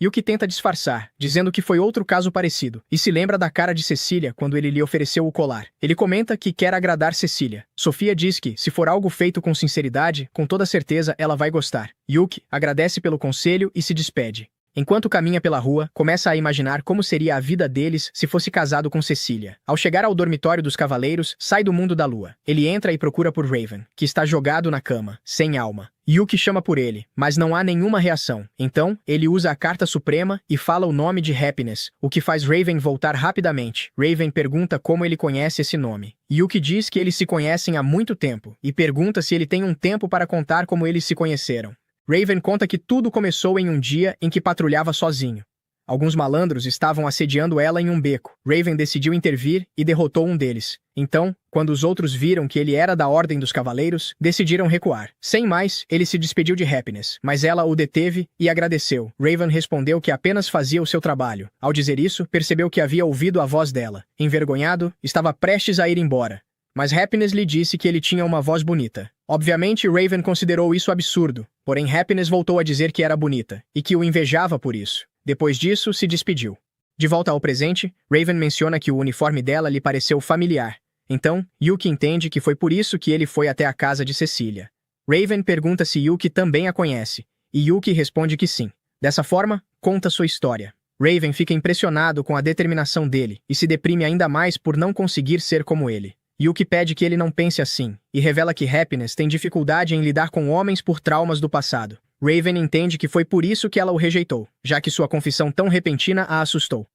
Yuki tenta disfarçar, dizendo que foi outro caso parecido, e se lembra da cara de Cecília quando ele lhe ofereceu o colar. Ele comenta que quer agradar Cecília. Sofia diz que, se for algo feito com sinceridade, com toda certeza ela vai gostar. Yuki agradece pelo conselho e se despede. Enquanto caminha pela rua, começa a imaginar como seria a vida deles se fosse casado com Cecília. Ao chegar ao dormitório dos cavaleiros, sai do mundo da lua. Ele entra e procura por Raven, que está jogado na cama, sem alma. Yuki chama por ele, mas não há nenhuma reação. Então, ele usa a carta suprema e fala o nome de Happiness, o que faz Raven voltar rapidamente. Raven pergunta como ele conhece esse nome. Yuki diz que eles se conhecem há muito tempo, e pergunta se ele tem um tempo para contar como eles se conheceram. Raven conta que tudo começou em um dia em que patrulhava sozinho. Alguns malandros estavam assediando ela em um beco. Raven decidiu intervir e derrotou um deles. Então, quando os outros viram que ele era da Ordem dos Cavaleiros, decidiram recuar. Sem mais, ele se despediu de Happiness, mas ela o deteve e agradeceu. Raven respondeu que apenas fazia o seu trabalho. Ao dizer isso, percebeu que havia ouvido a voz dela. Envergonhado, estava prestes a ir embora. Mas Happiness lhe disse que ele tinha uma voz bonita. Obviamente, Raven considerou isso absurdo, porém Happiness voltou a dizer que era bonita, e que o invejava por isso. Depois disso, se despediu. De volta ao presente, Raven menciona que o uniforme dela lhe pareceu familiar. Então, Yuki entende que foi por isso que ele foi até a casa de Cecília. Raven pergunta se Yuki também a conhece, e Yuki responde que sim. Dessa forma, conta sua história. Raven fica impressionado com a determinação dele, e se deprime ainda mais por não conseguir ser como ele. Yuki pede que ele não pense assim, e revela que Happiness tem dificuldade em lidar com homens por traumas do passado. Raven entende que foi por isso que ela o rejeitou, já que sua confissão tão repentina a assustou.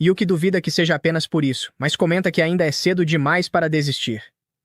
Yuki duvida que seja apenas por isso, mas comenta que ainda é cedo demais para desistir.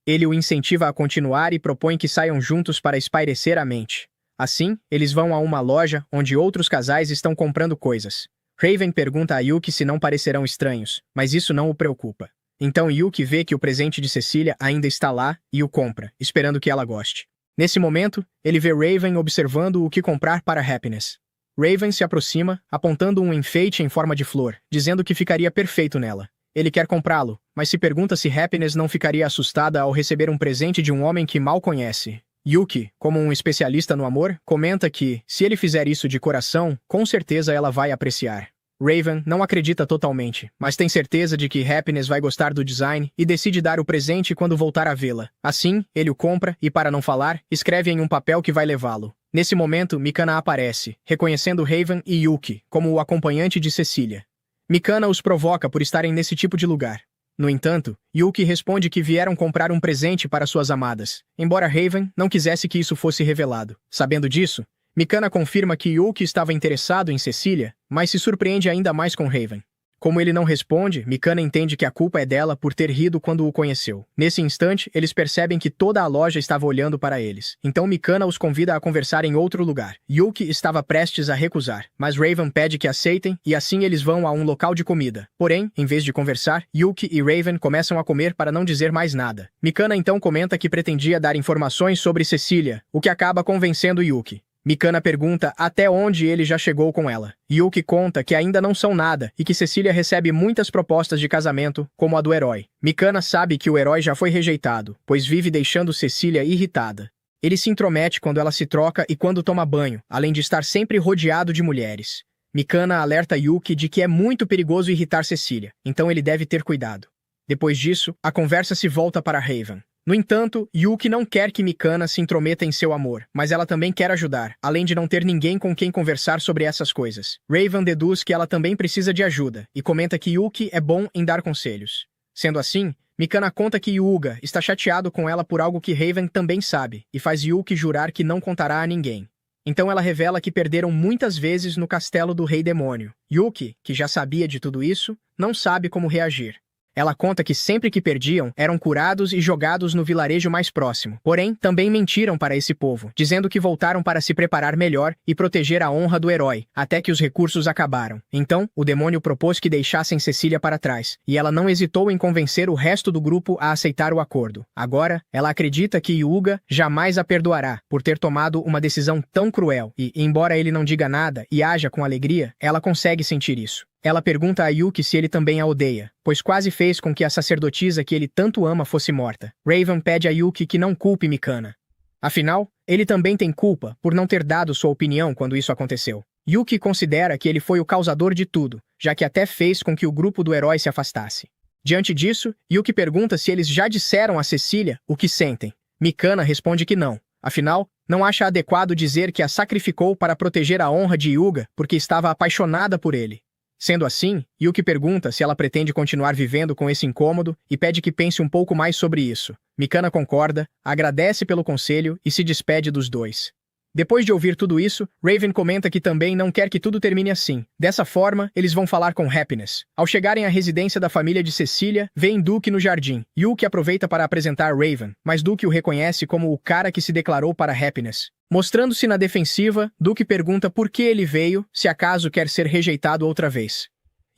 Ele o incentiva a continuar e propõe que saiam juntos para espairecer a mente. Assim, eles vão a uma loja onde outros casais estão comprando coisas. Raven pergunta a Yuki se não parecerão estranhos, mas isso não o preocupa. Então Yuki vê que o presente de Cecília ainda está lá e o compra, esperando que ela goste. Nesse momento, ele vê Raven observando o que comprar para Happiness. Raven se aproxima, apontando um enfeite em forma de flor, dizendo que ficaria perfeito nela. Ele quer comprá-lo, mas se pergunta se Happiness não ficaria assustada ao receber um presente de um homem que mal conhece. Yuki, como um especialista no amor, comenta que, se ele fizer isso de coração, com certeza ela vai apreciar. Raven não acredita totalmente, mas tem certeza de que Happiness vai gostar do design e decide dar o presente quando voltar a vê-la. Assim, ele o compra e, para não falar, escreve em um papel que vai levá-lo. Nesse momento, Mikana aparece, reconhecendo Raven e Yuki como o acompanhante de Cecília. Mikana os provoca por estarem nesse tipo de lugar. No entanto, Yuki responde que vieram comprar um presente para suas amadas, embora Raven não quisesse que isso fosse revelado. Sabendo disso, Mikana confirma que Yuki estava interessado em Cecília, mas se surpreende ainda mais com Raven. Como ele não responde, Mikana entende que a culpa é dela por ter rido quando o conheceu. Nesse instante, eles percebem que toda a loja estava olhando para eles. Então Mikana os convida a conversar em outro lugar. Yuki estava prestes a recusar, mas Raven pede que aceitem e assim eles vão a um local de comida. Porém, em vez de conversar, Yuki e Raven começam a comer para não dizer mais nada. Mikana então comenta que pretendia dar informações sobre Cecília, o que acaba convencendo Yuki. Mikana pergunta até onde ele já chegou com ela. Yuki conta que ainda não são nada e que Cecília recebe muitas propostas de casamento, como a do herói. Mikana sabe que o herói já foi rejeitado, pois vive deixando Cecília irritada. Ele se intromete quando ela se troca e quando toma banho, além de estar sempre rodeado de mulheres. Mikana alerta Yuki de que é muito perigoso irritar Cecília, então ele deve ter cuidado. Depois disso, a conversa se volta para Raven. No entanto, Yuki não quer que Mikana se intrometa em seu amor, mas ela também quer ajudar, além de não ter ninguém com quem conversar sobre essas coisas. Raven deduz que ela também precisa de ajuda, e comenta que Yuki é bom em dar conselhos. Sendo assim, Mikana conta que Yuga está chateado com ela por algo que Raven também sabe, e faz Yuki jurar que não contará a ninguém. Então ela revela que perderam muitas vezes no castelo do Rei Demônio. Yuki, que já sabia de tudo isso, não sabe como reagir. Ela conta que sempre que perdiam, eram curados e jogados no vilarejo mais próximo. Porém, também mentiram para esse povo, dizendo que voltaram para se preparar melhor e proteger a honra do herói, até que os recursos acabaram. Então, o demônio propôs que deixassem Cecília para trás, e ela não hesitou em convencer o resto do grupo a aceitar o acordo. Agora, ela acredita que Yuga jamais a perdoará por ter tomado uma decisão tão cruel e, embora ele não diga nada e haja com alegria, ela consegue sentir isso. Ela pergunta a Yuki se ele também a odeia, pois quase fez com que a sacerdotisa que ele tanto ama fosse morta. Raven pede a Yuki que não culpe Mikana. Afinal, ele também tem culpa por não ter dado sua opinião quando isso aconteceu. Yuki considera que ele foi o causador de tudo, já que até fez com que o grupo do herói se afastasse. Diante disso, Yuki pergunta se eles já disseram a Cecília o que sentem. Mikana responde que não. Afinal, não acha adequado dizer que a sacrificou para proteger a honra de Hyuga porque estava apaixonada por ele. Sendo assim, Yuki pergunta se ela pretende continuar vivendo com esse incômodo e pede que pense um pouco mais sobre isso. Mikana concorda, agradece pelo conselho e se despede dos dois. Depois de ouvir tudo isso, Raven comenta que também não quer que tudo termine assim. Dessa forma, eles vão falar com Happiness. Ao chegarem à residência da família de Cecília, veem Duke no jardim. Yuki aproveita para apresentar Raven, mas Duke o reconhece como o cara que se declarou para Happiness. Mostrando-se na defensiva, Duke pergunta por que ele veio, se acaso quer ser rejeitado outra vez.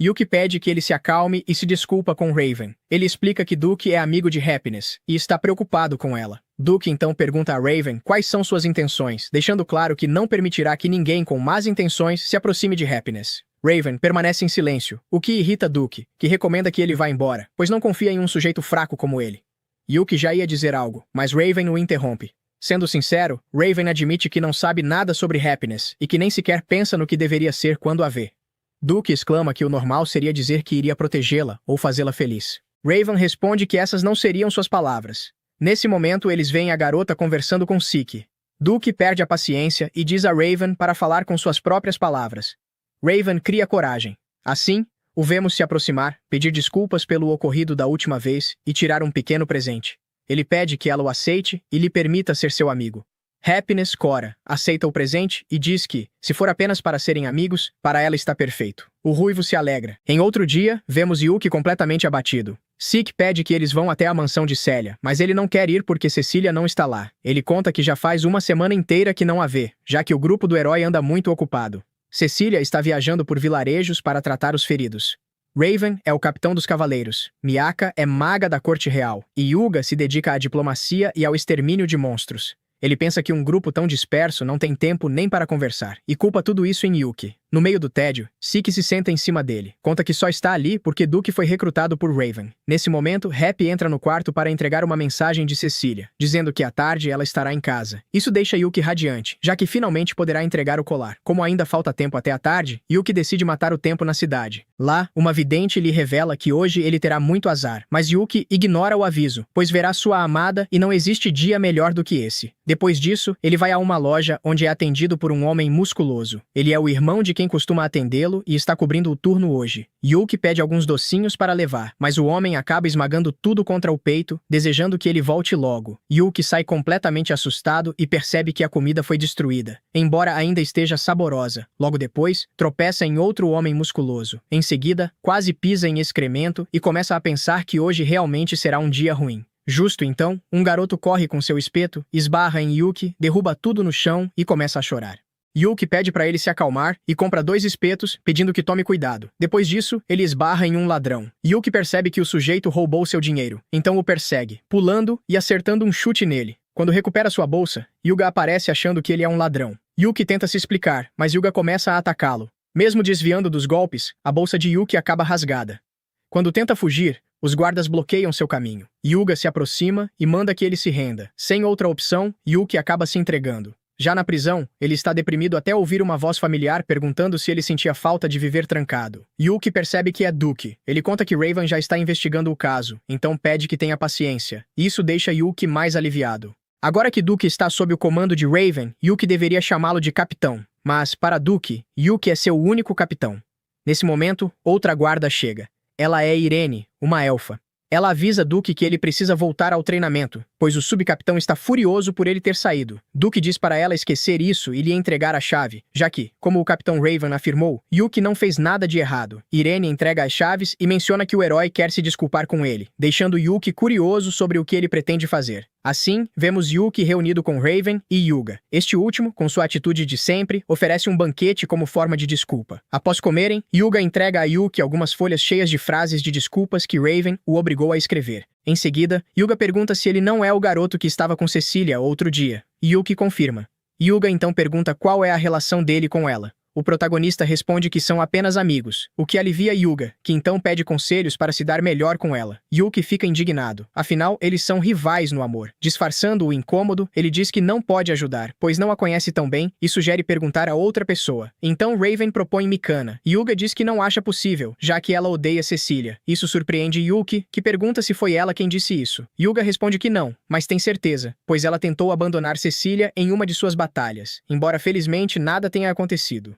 Yuki pede que ele se acalme e se desculpa com Raven. Ele explica que Duke é amigo de Happiness e está preocupado com ela. Duke então pergunta a Raven quais são suas intenções, deixando claro que não permitirá que ninguém com más intenções se aproxime de Happiness. Raven permanece em silêncio, o que irrita Duke, que recomenda que ele vá embora, pois não confia em um sujeito fraco como ele. Yuki já ia dizer algo, mas Raven o interrompe. Sendo sincero, Raven admite que não sabe nada sobre Happiness e que nem sequer pensa no que deveria ser quando a vê. Duke exclama que o normal seria dizer que iria protegê-la ou fazê-la feliz. Raven responde que essas não seriam suas palavras. Nesse momento, eles veem a garota conversando com Siki. Duke perde a paciência e diz a Raven para falar com suas próprias palavras. Raven cria coragem. Assim, o vemos se aproximar, pedir desculpas pelo ocorrido da última vez e tirar um pequeno presente. Ele pede que ela o aceite e lhe permita ser seu amigo. Happiness cora, aceita o presente e diz que, se for apenas para serem amigos, para ela está perfeito. O ruivo se alegra. Em outro dia, vemos Yuki completamente abatido. Sik pede que eles vão até a mansão de Célia, mas ele não quer ir porque Cecília não está lá. Ele conta que já faz uma semana inteira que não a vê, já que o grupo do herói anda muito ocupado. Cecília está viajando por vilarejos para tratar os feridos. Raven é o capitão dos cavaleiros, Miyaka é maga da corte real, e Hyuga se dedica à diplomacia e ao extermínio de monstros. Ele pensa que um grupo tão disperso não tem tempo nem para conversar, e culpa tudo isso em Yuki. No meio do tédio, Siki se senta em cima dele. Conta que só está ali porque Duke foi recrutado por Raven. Nesse momento, Happy entra no quarto para entregar uma mensagem de Cecília, dizendo que à tarde ela estará em casa. Isso deixa Yuki radiante, já que finalmente poderá entregar o colar. Como ainda falta tempo até a tarde, Yuki decide matar o tempo na cidade. Lá, uma vidente lhe revela que hoje ele terá muito azar, mas Yuki ignora o aviso, pois verá sua amada e não existe dia melhor do que esse. Depois disso, ele vai a uma loja onde é atendido por um homem musculoso. Ele é o irmão de quem costuma atendê-lo e está cobrindo o turno hoje. Yuki pede alguns docinhos para levar, mas o homem acaba esmagando tudo contra o peito, desejando que ele volte logo. Yuki sai completamente assustado e percebe que a comida foi destruída, embora ainda esteja saborosa. Logo depois, tropeça em outro homem musculoso. Em seguida, quase pisa em excremento e começa a pensar que hoje realmente será um dia ruim. Justo então, um garoto corre com seu espeto, esbarra em Yuki, derruba tudo no chão e começa a chorar. Yuki pede para ele se acalmar e compra 2 espetos, pedindo que tome cuidado. Depois disso, ele esbarra em um ladrão. Yuki percebe que o sujeito roubou seu dinheiro, então o persegue, pulando e acertando um chute nele. Quando recupera sua bolsa, Hyuga aparece achando que ele é um ladrão. Yuki tenta se explicar, mas Hyuga começa a atacá-lo. Mesmo desviando dos golpes, a bolsa de Yuki acaba rasgada. Quando tenta fugir, os guardas bloqueiam seu caminho. Hyuga se aproxima e manda que ele se renda. Sem outra opção, Yuki acaba se entregando. Já na prisão, ele está deprimido até ouvir uma voz familiar perguntando se ele sentia falta de viver trancado. Yuki percebe que é Duke. Ele conta que Raven já está investigando o caso, então pede que tenha paciência. Isso deixa Yuki mais aliviado. Agora que Duke está sob o comando de Raven, Yuki deveria chamá-lo de capitão. Mas, para Duke, Yuki é seu único capitão. Nesse momento, outra guarda chega. Ela é Irene, uma elfa. Ela avisa Duke que ele precisa voltar ao treinamento, pois o subcapitão está furioso por ele ter saído. Duke diz para ela esquecer isso e lhe entregar a chave, já que, como o capitão Raven afirmou, Yuki não fez nada de errado. Irene entrega as chaves e menciona que o herói quer se desculpar com ele, deixando Yuki curioso sobre o que ele pretende fazer. Assim, vemos Yuki reunido com Raven e Hyuga. Este último, com sua atitude de sempre, oferece um banquete como forma de desculpa. Após comerem, Hyuga entrega a Yuki algumas folhas cheias de frases de desculpas que Raven o obrigou a escrever. Em seguida, Hyuga pergunta se ele não é o garoto que estava com Cecília outro dia. Yuki confirma. Hyuga então pergunta qual é a relação dele com ela. O protagonista responde que são apenas amigos, o que alivia Yuga, que então pede conselhos para se dar melhor com ela. Yuki fica indignado, afinal, eles são rivais no amor. Disfarçando o incômodo, ele diz que não pode ajudar, pois não a conhece tão bem e sugere perguntar a outra pessoa. Então Raven propõe Mikana. Yuga diz que não acha possível, já que ela odeia Cecília. Isso surpreende Yuki, que pergunta se foi ela quem disse isso. Yuga responde que não, mas tem certeza, pois ela tentou abandonar Cecília em uma de suas batalhas, embora felizmente nada tenha acontecido.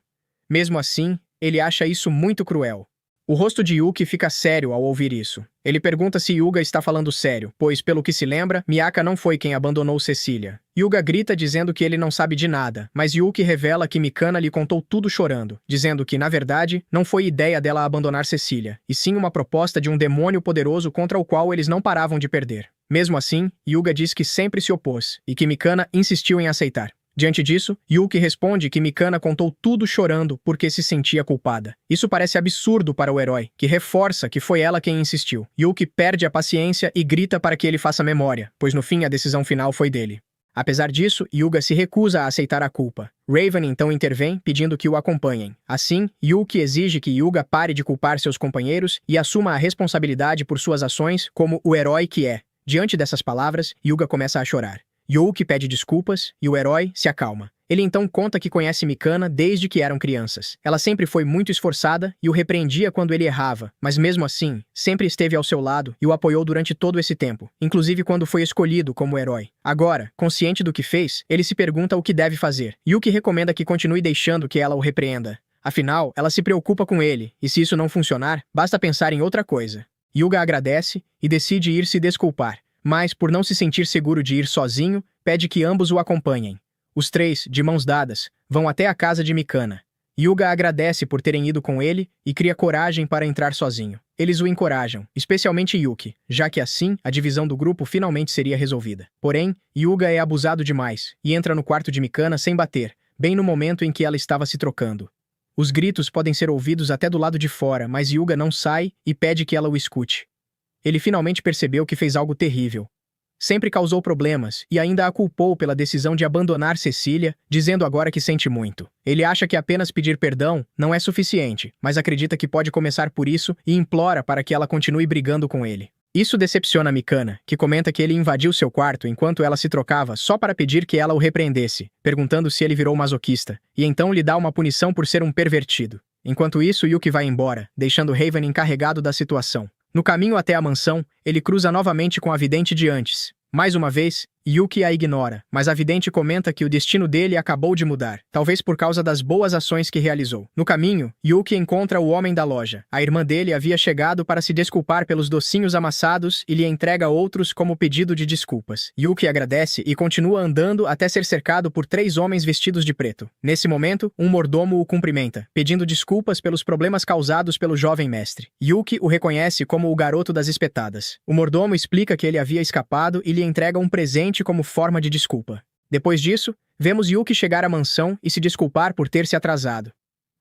Mesmo assim, ele acha isso muito cruel. O rosto de Yuki fica sério ao ouvir isso. Ele pergunta se Yuga está falando sério, pois, pelo que se lembra, Miyaka não foi quem abandonou Cecília. Yuga grita dizendo que ele não sabe de nada, mas Yuki revela que Mikana lhe contou tudo chorando, dizendo que, na verdade, não foi ideia dela abandonar Cecília, e sim uma proposta de um demônio poderoso contra o qual eles não paravam de perder. Mesmo assim, Yuga diz que sempre se opôs, e que Mikana insistiu em aceitar. Diante disso, Yuki responde que Mikana contou tudo chorando porque se sentia culpada. Isso parece absurdo para o herói, que reforça que foi ela quem insistiu. Yuki perde a paciência e grita para que ele faça memória, pois no fim a decisão final foi dele. Apesar disso, Yuga se recusa a aceitar a culpa. Raven então intervém, pedindo que o acompanhem. Assim, Yuki exige que Yuga pare de culpar seus companheiros e assuma a responsabilidade por suas ações como o herói que é. Diante dessas palavras, Yuga começa a chorar. Yuki pede desculpas e o herói se acalma. Ele então conta que conhece Mikana desde que eram crianças. Ela sempre foi muito esforçada e o repreendia quando ele errava, mas mesmo assim, sempre esteve ao seu lado e o apoiou durante todo esse tempo, inclusive quando foi escolhido como herói. Agora, consciente do que fez, ele se pergunta o que deve fazer. Yuki recomenda que continue deixando que ela o repreenda. Afinal, ela se preocupa com ele, e se isso não funcionar, basta pensar em outra coisa. Yuga agradece e decide ir se desculpar. Mas, por não se sentir seguro de ir sozinho, pede que ambos o acompanhem. Os três, de mãos dadas, vão até a casa de Mikana. Yuga agradece por terem ido com ele e cria coragem para entrar sozinho. Eles o encorajam, especialmente Yuki, já que assim a divisão do grupo finalmente seria resolvida. Porém, Yuga é abusado demais e entra no quarto de Mikana sem bater, bem no momento em que ela estava se trocando. Os gritos podem ser ouvidos até do lado de fora, mas Yuga não sai e pede que ela o escute. Ele finalmente percebeu que fez algo terrível. Sempre causou problemas e ainda a culpou pela decisão de abandonar Cecília, dizendo agora que sente muito. Ele acha que apenas pedir perdão não é suficiente, mas acredita que pode começar por isso e implora para que ela continue brigando com ele. Isso decepciona Mikana, que comenta que ele invadiu seu quarto enquanto ela se trocava só para pedir que ela o repreendesse, perguntando se ele virou masoquista, e então lhe dá uma punição por ser um pervertido. Enquanto isso, Yuki vai embora, deixando Raven encarregado da situação. No caminho até a mansão, ele cruza novamente com a vidente de antes. Mais uma vez, Yuki a ignora, mas a vidente comenta que o destino dele acabou de mudar, talvez por causa das boas ações que realizou. No caminho, Yuki encontra o homem da loja. A irmã dele havia chegado para se desculpar pelos docinhos amassados e lhe entrega outros como pedido de desculpas. Yuki agradece e continua andando até ser cercado por 3 homens vestidos de preto. Nesse momento, um mordomo o cumprimenta, pedindo desculpas pelos problemas causados pelo jovem mestre. Yuki o reconhece como o garoto das espetadas. O mordomo explica que ele havia escapado e lhe entrega um presente como forma de desculpa. Depois disso, vemos Yuki chegar à mansão e se desculpar por ter se atrasado.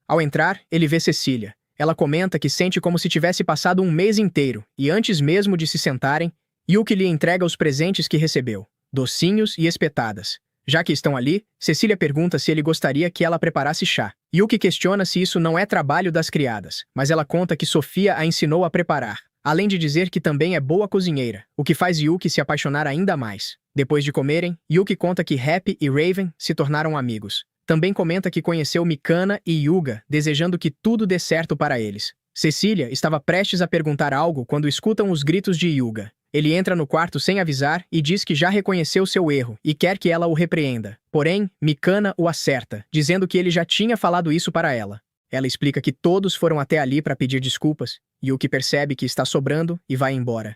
Ao entrar, ele vê Cecília. Ela comenta que sente como se tivesse passado um mês inteiro, e antes mesmo de se sentarem, Yuki lhe entrega os presentes que recebeu, docinhos e espetadas. Já que estão ali, Cecília pergunta se ele gostaria que ela preparasse chá. Yuki questiona se isso não é trabalho das criadas, mas ela conta que Sofia a ensinou a preparar, além de dizer que também é boa cozinheira, o que faz Yuki se apaixonar ainda mais. Depois de comerem, Yuki conta que Happy e Raven se tornaram amigos. Também comenta que conheceu Mikana e Yuga, desejando que tudo dê certo para eles. Cecília estava prestes a perguntar algo quando escutam os gritos de Yuga. Ele entra no quarto sem avisar e diz que já reconheceu seu erro e quer que ela o repreenda. Porém, Mikana o acerta, dizendo que ele já tinha falado isso para ela. Ela explica que todos foram até ali para pedir desculpas. Yuki percebe que está sobrando e vai embora.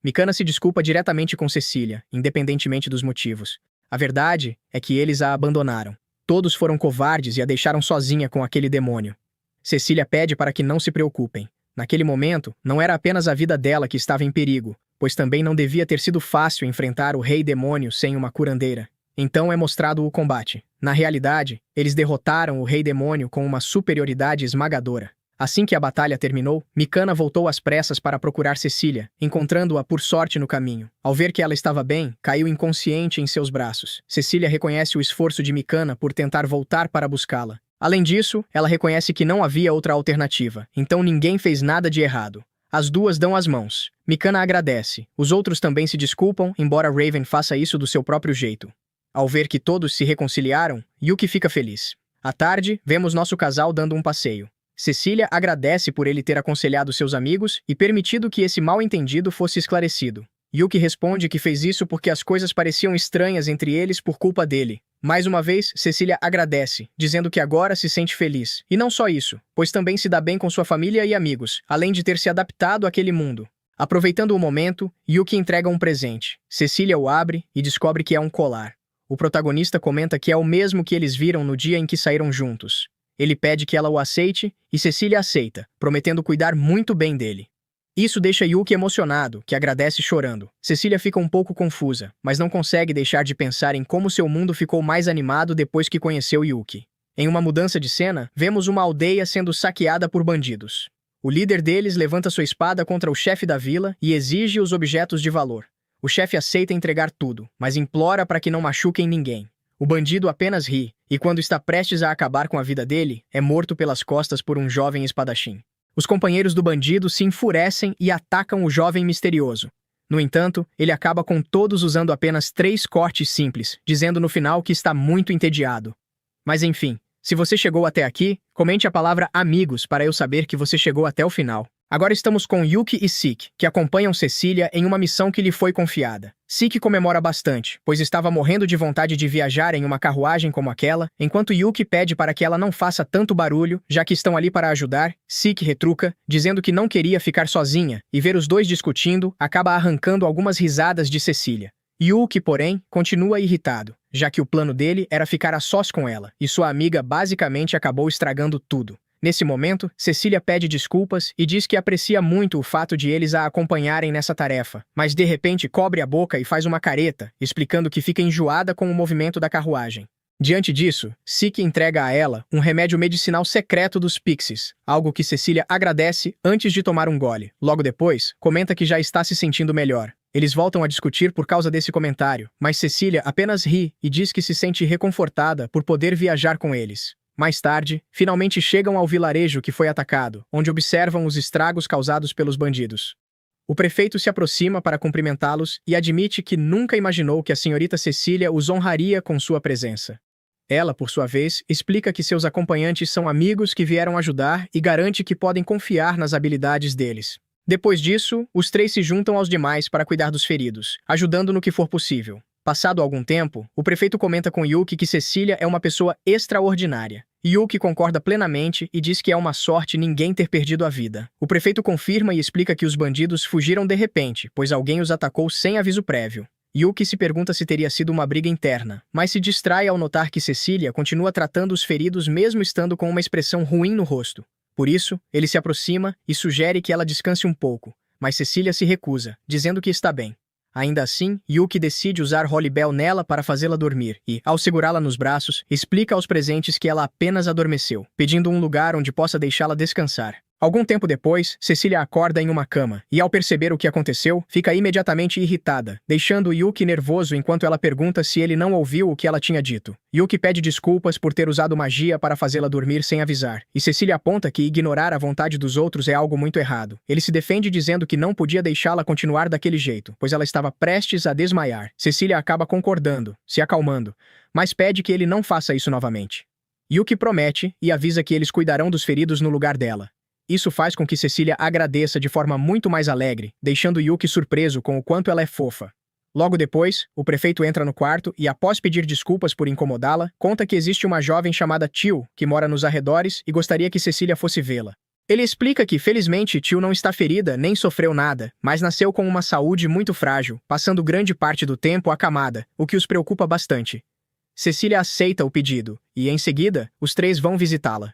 Mikana se desculpa diretamente com Cecília, independentemente dos motivos. A verdade é que eles a abandonaram. Todos foram covardes e a deixaram sozinha com aquele demônio. Cecília pede para que não se preocupem. Naquele momento, não era apenas a vida dela que estava em perigo, pois também não devia ter sido fácil enfrentar o rei demônio sem uma curandeira. Então é mostrado o combate. Na realidade, eles derrotaram o rei demônio com uma superioridade esmagadora. Assim que a batalha terminou, Mikana voltou às pressas para procurar Cecília, encontrando-a por sorte no caminho. Ao ver que ela estava bem, caiu inconsciente em seus braços. Cecília reconhece o esforço de Mikana por tentar voltar para buscá-la. Além disso, ela reconhece que não havia outra alternativa, então ninguém fez nada de errado. As duas dão as mãos. Mikana agradece. Os outros também se desculpam, embora Raven faça isso do seu próprio jeito. Ao ver que todos se reconciliaram, Yuki fica feliz. À tarde, vemos nosso casal dando um passeio. Cecília agradece por ele ter aconselhado seus amigos e permitido que esse mal-entendido fosse esclarecido. Yuki responde que fez isso porque as coisas pareciam estranhas entre eles por culpa dele. Mais uma vez, Cecília agradece, dizendo que agora se sente feliz. E não só isso, pois também se dá bem com sua família e amigos, além de ter se adaptado àquele mundo. Aproveitando o momento, Yuki entrega um presente. Cecília o abre e descobre que é um colar. O protagonista comenta que é o mesmo que eles viram no dia em que saíram juntos. Ele pede que ela o aceite e Cecília aceita, prometendo cuidar muito bem dele. Isso deixa Yuki emocionado, que agradece chorando. Cecília fica um pouco confusa, mas não consegue deixar de pensar em como seu mundo ficou mais animado depois que conheceu Yuki. Em uma mudança de cena, vemos uma aldeia sendo saqueada por bandidos. O líder deles levanta sua espada contra o chefe da vila e exige os objetos de valor. O chefe aceita entregar tudo, mas implora para que não machuquem ninguém. O bandido apenas ri, e quando está prestes a acabar com a vida dele, é morto pelas costas por um jovem espadachim. Os companheiros do bandido se enfurecem e atacam o jovem misterioso. No entanto, ele acaba com todos usando apenas 3 cortes simples, dizendo no final que está muito entediado. Mas enfim, se você chegou até aqui, comente a palavra amigos para eu saber que você chegou até o final. Agora estamos com Yuki e Sik, que acompanham Cecília em uma missão que lhe foi confiada. Sik comemora bastante, pois estava morrendo de vontade de viajar em uma carruagem como aquela, enquanto Yuki pede para que ela não faça tanto barulho, já que estão ali para ajudar. Sik retruca, dizendo que não queria ficar sozinha, e ver os dois discutindo acaba arrancando algumas risadas de Cecília. Yuki, porém, continua irritado, já que o plano dele era ficar a sós com ela, e sua amiga basicamente acabou estragando tudo. Nesse momento, Cecília pede desculpas e diz que aprecia muito o fato de eles a acompanharem nessa tarefa, mas de repente cobre a boca e faz uma careta, explicando que fica enjoada com o movimento da carruagem. Diante disso, Sik entrega a ela um remédio medicinal secreto dos Pixies, algo que Cecília agradece antes de tomar um gole. Logo depois, comenta que já está se sentindo melhor. Eles voltam a discutir por causa desse comentário, mas Cecília apenas ri e diz que se sente reconfortada por poder viajar com eles. Mais tarde, finalmente chegam ao vilarejo que foi atacado, onde observam os estragos causados pelos bandidos. O prefeito se aproxima para cumprimentá-los e admite que nunca imaginou que a senhorita Cecília os honraria com sua presença. Ela, por sua vez, explica que seus acompanhantes são amigos que vieram ajudar e garante que podem confiar nas habilidades deles. Depois disso, os 3 se juntam aos demais para cuidar dos feridos, ajudando no que for possível. Passado algum tempo, o prefeito comenta com Yuki que Cecília é uma pessoa extraordinária. Yuki concorda plenamente e diz que é uma sorte ninguém ter perdido a vida. O prefeito confirma e explica que os bandidos fugiram de repente, pois alguém os atacou sem aviso prévio. Yuki se pergunta se teria sido uma briga interna, mas se distrai ao notar que Cecília continua tratando os feridos mesmo estando com uma expressão ruim no rosto. Por isso, ele se aproxima e sugere que ela descanse um pouco, mas Cecília se recusa, dizendo que está bem. Ainda assim, Yuki decide usar Holibel nela para fazê-la dormir e, ao segurá-la nos braços, explica aos presentes que ela apenas adormeceu, pedindo um lugar onde possa deixá-la descansar. Algum tempo depois, Cecília acorda em uma cama e, ao perceber o que aconteceu, fica imediatamente irritada, deixando Yuki nervoso enquanto ela pergunta se ele não ouviu o que ela tinha dito. Yuki pede desculpas por ter usado magia para fazê-la dormir sem avisar, e Cecília aponta que ignorar a vontade dos outros é algo muito errado. Ele se defende dizendo que não podia deixá-la continuar daquele jeito, pois ela estava prestes a desmaiar. Cecília acaba concordando, se acalmando, mas pede que ele não faça isso novamente. Yuki promete e avisa que eles cuidarão dos feridos no lugar dela. Isso faz com que Cecília agradeça de forma muito mais alegre, deixando Yuki surpreso com o quanto ela é fofa. Logo depois, o prefeito entra no quarto e, após pedir desculpas por incomodá-la, conta que existe uma jovem chamada Tio, que mora nos arredores e gostaria que Cecília fosse vê-la. Ele explica que, felizmente, Tio não está ferida nem sofreu nada, mas nasceu com uma saúde muito frágil, passando grande parte do tempo acamada, o que os preocupa bastante. Cecília aceita o pedido, e, em seguida, os 3 vão visitá-la.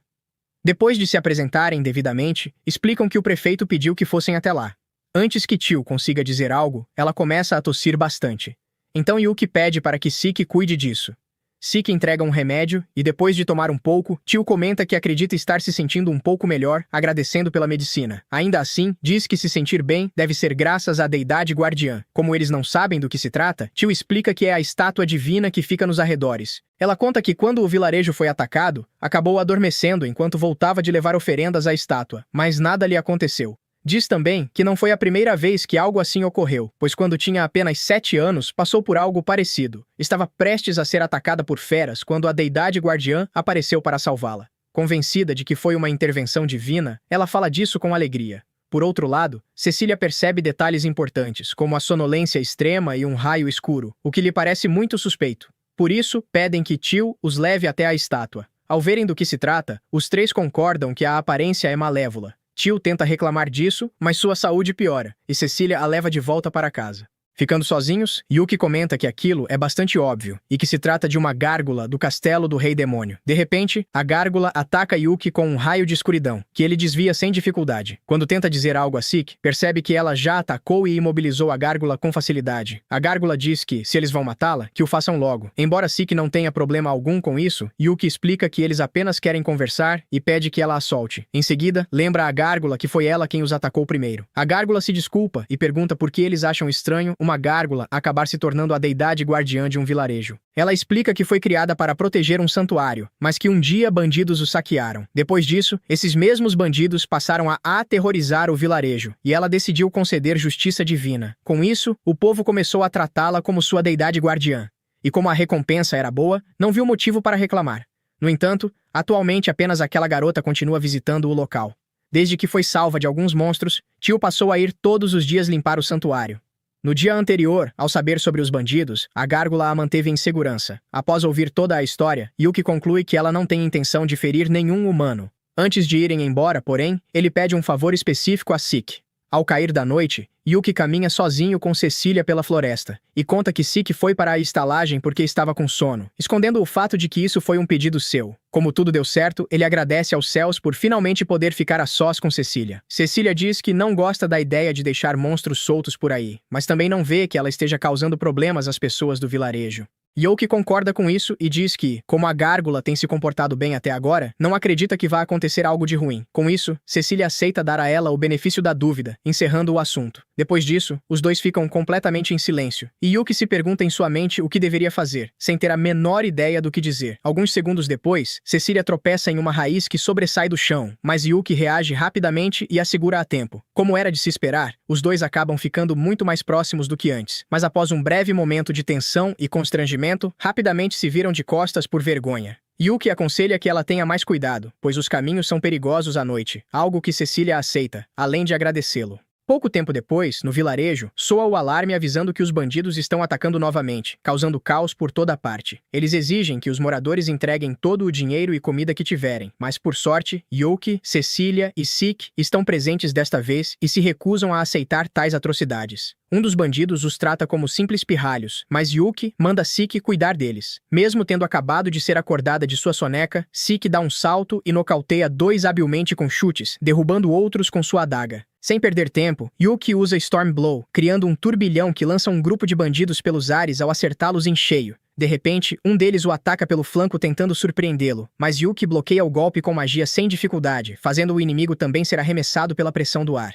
Depois de se apresentarem devidamente, explicam que o prefeito pediu que fossem até lá. Antes que Tio consiga dizer algo, ela começa a tossir bastante. Então Yuki pede para que Sik cuide disso. Siki entrega um remédio e, depois de tomar um pouco, Tio comenta que acredita estar se sentindo um pouco melhor, agradecendo pela medicina. Ainda assim, diz que se sentir bem deve ser graças à deidade guardiã. Como eles não sabem do que se trata, Tio explica que é a estátua divina que fica nos arredores. Ela conta que quando o vilarejo foi atacado, acabou adormecendo enquanto voltava de levar oferendas à estátua, mas nada lhe aconteceu. Diz também que não foi a primeira vez que algo assim ocorreu, pois quando tinha apenas 7 anos, passou por algo parecido. Estava prestes a ser atacada por feras quando a deidade guardiã apareceu para salvá-la. Convencida de que foi uma intervenção divina, ela fala disso com alegria. Por outro lado, Cecília percebe detalhes importantes, como a sonolência extrema e um raio escuro, o que lhe parece muito suspeito. Por isso, pedem que Tio os leve até a estátua. Ao verem do que se trata, os três concordam que a aparência é malévola. Tio tenta reclamar disso, mas sua saúde piora, e Cecília a leva de volta para casa. Ficando sozinhos, Yuki comenta que aquilo é bastante óbvio, e que se trata de uma gárgula do castelo do Rei Demônio. De repente, a gárgula ataca Yuki com um raio de escuridão, que ele desvia sem dificuldade. Quando tenta dizer algo a Sik, percebe que ela já atacou e imobilizou a gárgula com facilidade. A gárgula diz que, se eles vão matá-la, que o façam logo. Embora Sik não tenha problema algum com isso, Yuki explica que eles apenas querem conversar e pede que ela a solte. Em seguida, lembra a gárgula que foi ela quem os atacou primeiro. A gárgula se desculpa e pergunta por que eles acham estranho uma gárgula acabar se tornando a deidade guardiã de um vilarejo. Ela explica que foi criada para proteger um santuário, mas que um dia bandidos o saquearam. Depois disso, esses mesmos bandidos passaram a aterrorizar o vilarejo, e ela decidiu conceder justiça divina. Com isso, o povo começou a tratá-la como sua deidade guardiã. E como a recompensa era boa, não viu motivo para reclamar. No entanto, atualmente apenas aquela garota continua visitando o local. Desde que foi salva de alguns monstros, Tio passou a ir todos os dias limpar o santuário. No dia anterior, ao saber sobre os bandidos, a gárgula a manteve em segurança. Após ouvir toda a história, Yuki conclui que ela não tem intenção de ferir nenhum humano. Antes de irem embora, porém, ele pede um favor específico a Sik. Ao cair da noite, Yuki caminha sozinho com Cecília pela floresta, e conta que Sik foi para a estalagem porque estava com sono, escondendo o fato de que isso foi um pedido seu. Como tudo deu certo, ele agradece aos céus por finalmente poder ficar a sós com Cecília. Cecília diz que não gosta da ideia de deixar monstros soltos por aí, mas também não vê que ela esteja causando problemas às pessoas do vilarejo. Yuki concorda com isso e diz que, como a gárgula tem se comportado bem até agora, não acredita que vá acontecer algo de ruim. Com isso, Cecília aceita dar a ela o benefício da dúvida, encerrando o assunto. Depois disso, os dois ficam completamente em silêncio, e Yuki se pergunta em sua mente o que deveria fazer, sem ter a menor ideia do que dizer. Alguns segundos depois, Cecília tropeça em uma raiz que sobressai do chão, mas Yuki reage rapidamente e a segura a tempo. Como era de se esperar, os dois acabam ficando muito mais próximos do que antes, mas após um breve momento de tensão e constrangimento, rapidamente se viram de costas por vergonha. Yuki aconselha que ela tenha mais cuidado, pois os caminhos são perigosos à noite, algo que Cecília aceita, além de agradecê-lo. Pouco tempo depois, no vilarejo, soa o alarme avisando que os bandidos estão atacando novamente, causando caos por toda a parte. Eles exigem que os moradores entreguem todo o dinheiro e comida que tiverem, mas por sorte, Yuki, Cecília e Sik estão presentes desta vez e se recusam a aceitar tais atrocidades. Um dos bandidos os trata como simples pirralhos, mas Yuki manda Sik cuidar deles. Mesmo tendo acabado de ser acordada de sua soneca, Sik dá um salto e nocauteia dois habilmente com chutes, derrubando outros com sua adaga. Sem perder tempo, Yuki usa Storm Blow, criando um turbilhão que lança um grupo de bandidos pelos ares ao acertá-los em cheio. De repente, um deles o ataca pelo flanco tentando surpreendê-lo, mas Yuki bloqueia o golpe com magia sem dificuldade, fazendo o inimigo também ser arremessado pela pressão do ar.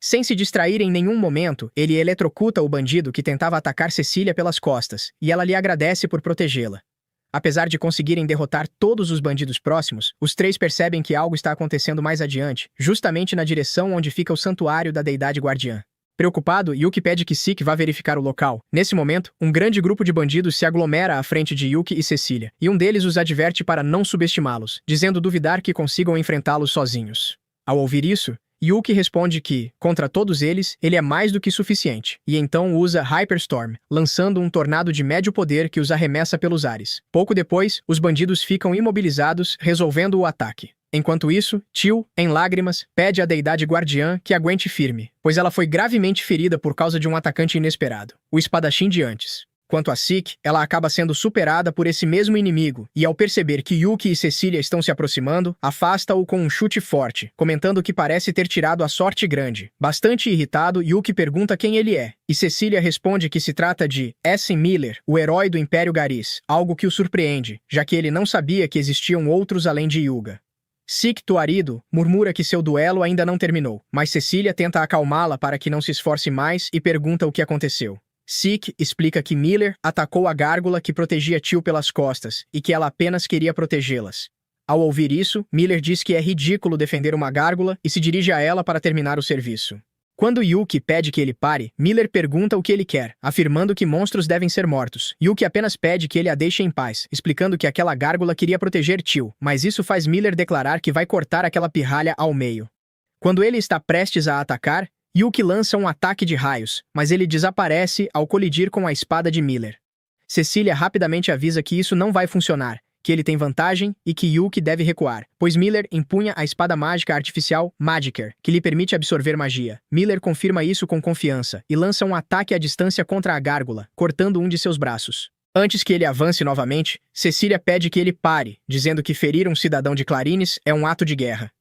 Sem se distrair em nenhum momento, ele eletrocuta o bandido que tentava atacar Cecília pelas costas, e ela lhe agradece por protegê-la. Apesar de conseguirem derrotar todos os bandidos próximos, os três percebem que algo está acontecendo mais adiante, justamente na direção onde fica o santuário da deidade guardiã. Preocupado, Yuki pede que Sik vá verificar o local. Nesse momento, um grande grupo de bandidos se aglomera à frente de Yuki e Cecília, e um deles os adverte para não subestimá-los, dizendo duvidar que consigam enfrentá-los sozinhos. Ao ouvir isso, Yuki responde que, contra todos eles, ele é mais do que suficiente, e então usa Hyperstorm, lançando um tornado de médio poder que os arremessa pelos ares. Pouco depois, os bandidos ficam imobilizados, resolvendo o ataque. Enquanto isso, Tio, em lágrimas, pede à deidade guardiã que aguente firme, pois ela foi gravemente ferida por causa de um atacante inesperado, o espadachim de antes. Quanto a Sik, ela acaba sendo superada por esse mesmo inimigo, e ao perceber que Yuki e Cecília estão se aproximando, afasta-o com um chute forte, comentando que parece ter tirado a sorte grande. Bastante irritado, Yuki pergunta quem ele é, e Cecília responde que se trata de Essen Miller, o herói do Império Garis, algo que o surpreende, já que ele não sabia que existiam outros além de Hyuga. Sik Tuarido murmura que seu duelo ainda não terminou, mas Cecília tenta acalmá-la para que não se esforce mais e pergunta o que aconteceu. Sik explica que Miller atacou a gárgula que protegia Tio pelas costas e que ela apenas queria protegê-las. Ao ouvir isso, Miller diz que é ridículo defender uma gárgula e se dirige a ela para terminar o serviço. Quando Yuki pede que ele pare, Miller pergunta o que ele quer, afirmando que monstros devem ser mortos. Yuki apenas pede que ele a deixe em paz, explicando que aquela gárgula queria proteger Tio, mas isso faz Miller declarar que vai cortar aquela pirralha ao meio. Quando ele está prestes a atacar, Yuki lança um ataque de raios, mas ele desaparece ao colidir com a espada de Miller. Cecília rapidamente avisa que isso não vai funcionar, que ele tem vantagem e que Yuki deve recuar, pois Miller empunha a espada mágica artificial Magiker, que lhe permite absorver magia. Miller confirma isso com confiança e lança um ataque à distância contra a gárgula, cortando um de seus braços. Antes que ele avance novamente, Cecília pede que ele pare, dizendo que ferir um cidadão de Clarines é um ato de guerra.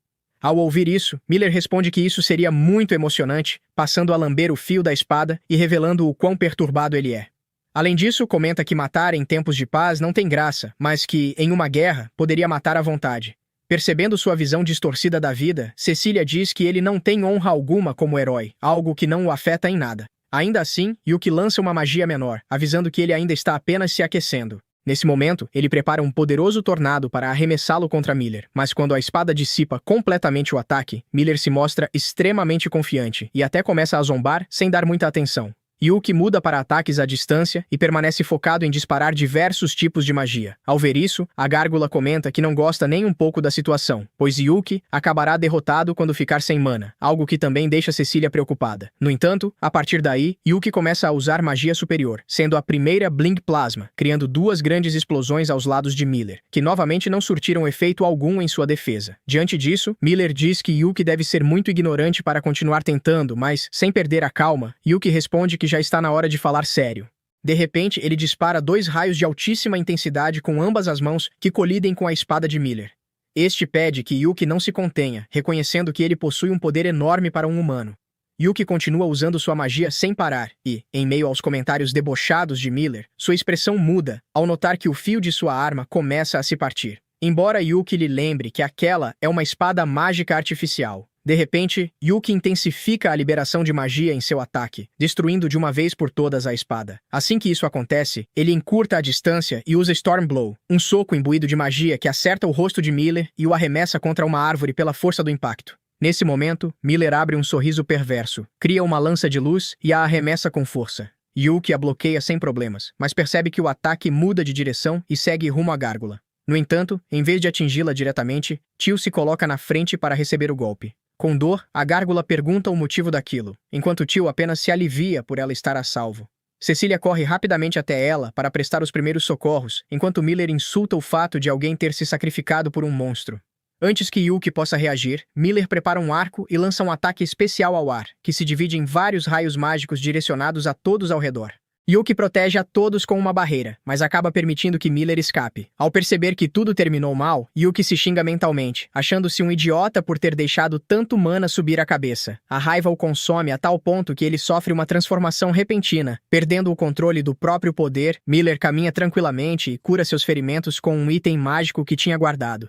Ao ouvir isso, Miller responde que isso seria muito emocionante, passando a lamber o fio da espada e revelando o quão perturbado ele é. Além disso, comenta que matar em tempos de paz não tem graça, mas que, em uma guerra, poderia matar à vontade. Percebendo sua visão distorcida da vida, Cecília diz que ele não tem honra alguma como herói, algo que não o afeta em nada. Ainda assim, Yuki lança uma magia menor, avisando que ele ainda está apenas se aquecendo. Nesse momento, ele prepara um poderoso tornado para arremessá-lo contra Miller, mas quando a espada dissipa completamente o ataque, Miller se mostra extremamente confiante e até começa a zombar sem dar muita atenção. Yuki muda para ataques à distância e permanece focado em disparar diversos tipos de magia. Ao ver isso, a gárgula comenta que não gosta nem um pouco da situação, pois Yuki acabará derrotado quando ficar sem mana, algo que também deixa Cecília preocupada. No entanto, a partir daí, Yuki começa a usar magia superior, sendo a primeira Blink Plasma, criando duas grandes explosões aos lados de Miller, que novamente não surtiram efeito algum em sua defesa. Diante disso, Miller diz que Yuki deve ser muito ignorante para continuar tentando, mas, sem perder a calma, Yuki responde que já está na hora de falar sério. De repente, ele dispara 2 raios de altíssima intensidade com ambas as mãos que colidem com a espada de Miller. Este pede que Yuki não se contenha, reconhecendo que ele possui um poder enorme para um humano. Yuki continua usando sua magia sem parar e, em meio aos comentários debochados de Miller, sua expressão muda ao notar que o fio de sua arma começa a se partir. Embora Yuki lhe lembre que aquela é uma espada mágica artificial. De repente, Yuki intensifica a liberação de magia em seu ataque, destruindo de uma vez por todas a espada. Assim que isso acontece, ele encurta a distância e usa Storm Blow, um soco imbuído de magia que acerta o rosto de Miller e o arremessa contra uma árvore pela força do impacto. Nesse momento, Miller abre um sorriso perverso, cria uma lança de luz e a arremessa com força. Yuki a bloqueia sem problemas, mas percebe que o ataque muda de direção e segue rumo à gárgula. No entanto, em vez de atingi-la diretamente, Tio se coloca na frente para receber o golpe. Com dor, a gárgula pergunta o motivo daquilo, enquanto Tio apenas se alivia por ela estar a salvo. Cecília corre rapidamente até ela para prestar os primeiros socorros, enquanto Miller insulta o fato de alguém ter se sacrificado por um monstro. Antes que Yuki possa reagir, Miller prepara um arco e lança um ataque especial ao ar, que se divide em vários raios mágicos direcionados a todos ao redor. Yuki protege a todos com uma barreira, mas acaba permitindo que Miller escape. Ao perceber que tudo terminou mal, Yuki se xinga mentalmente, achando-se um idiota por ter deixado tanto mana subir a cabeça. A raiva o consome a tal ponto que ele sofre uma transformação repentina. Perdendo o controle do próprio poder, Miller caminha tranquilamente e cura seus ferimentos com um item mágico que tinha guardado.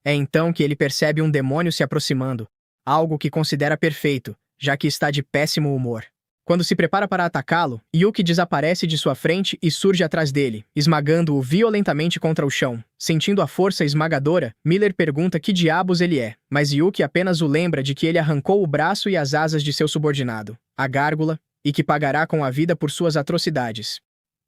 É então que ele percebe um demônio se aproximando, algo que considera perfeito, já que está de péssimo humor. Quando se prepara para atacá-lo, Yuki desaparece de sua frente e surge atrás dele, esmagando-o violentamente contra o chão. Sentindo a força esmagadora, Miller pergunta que diabos ele é, mas Yuki apenas o lembra de que ele arrancou o braço e as asas de seu subordinado, a gárgula, e que pagará com a vida por suas atrocidades.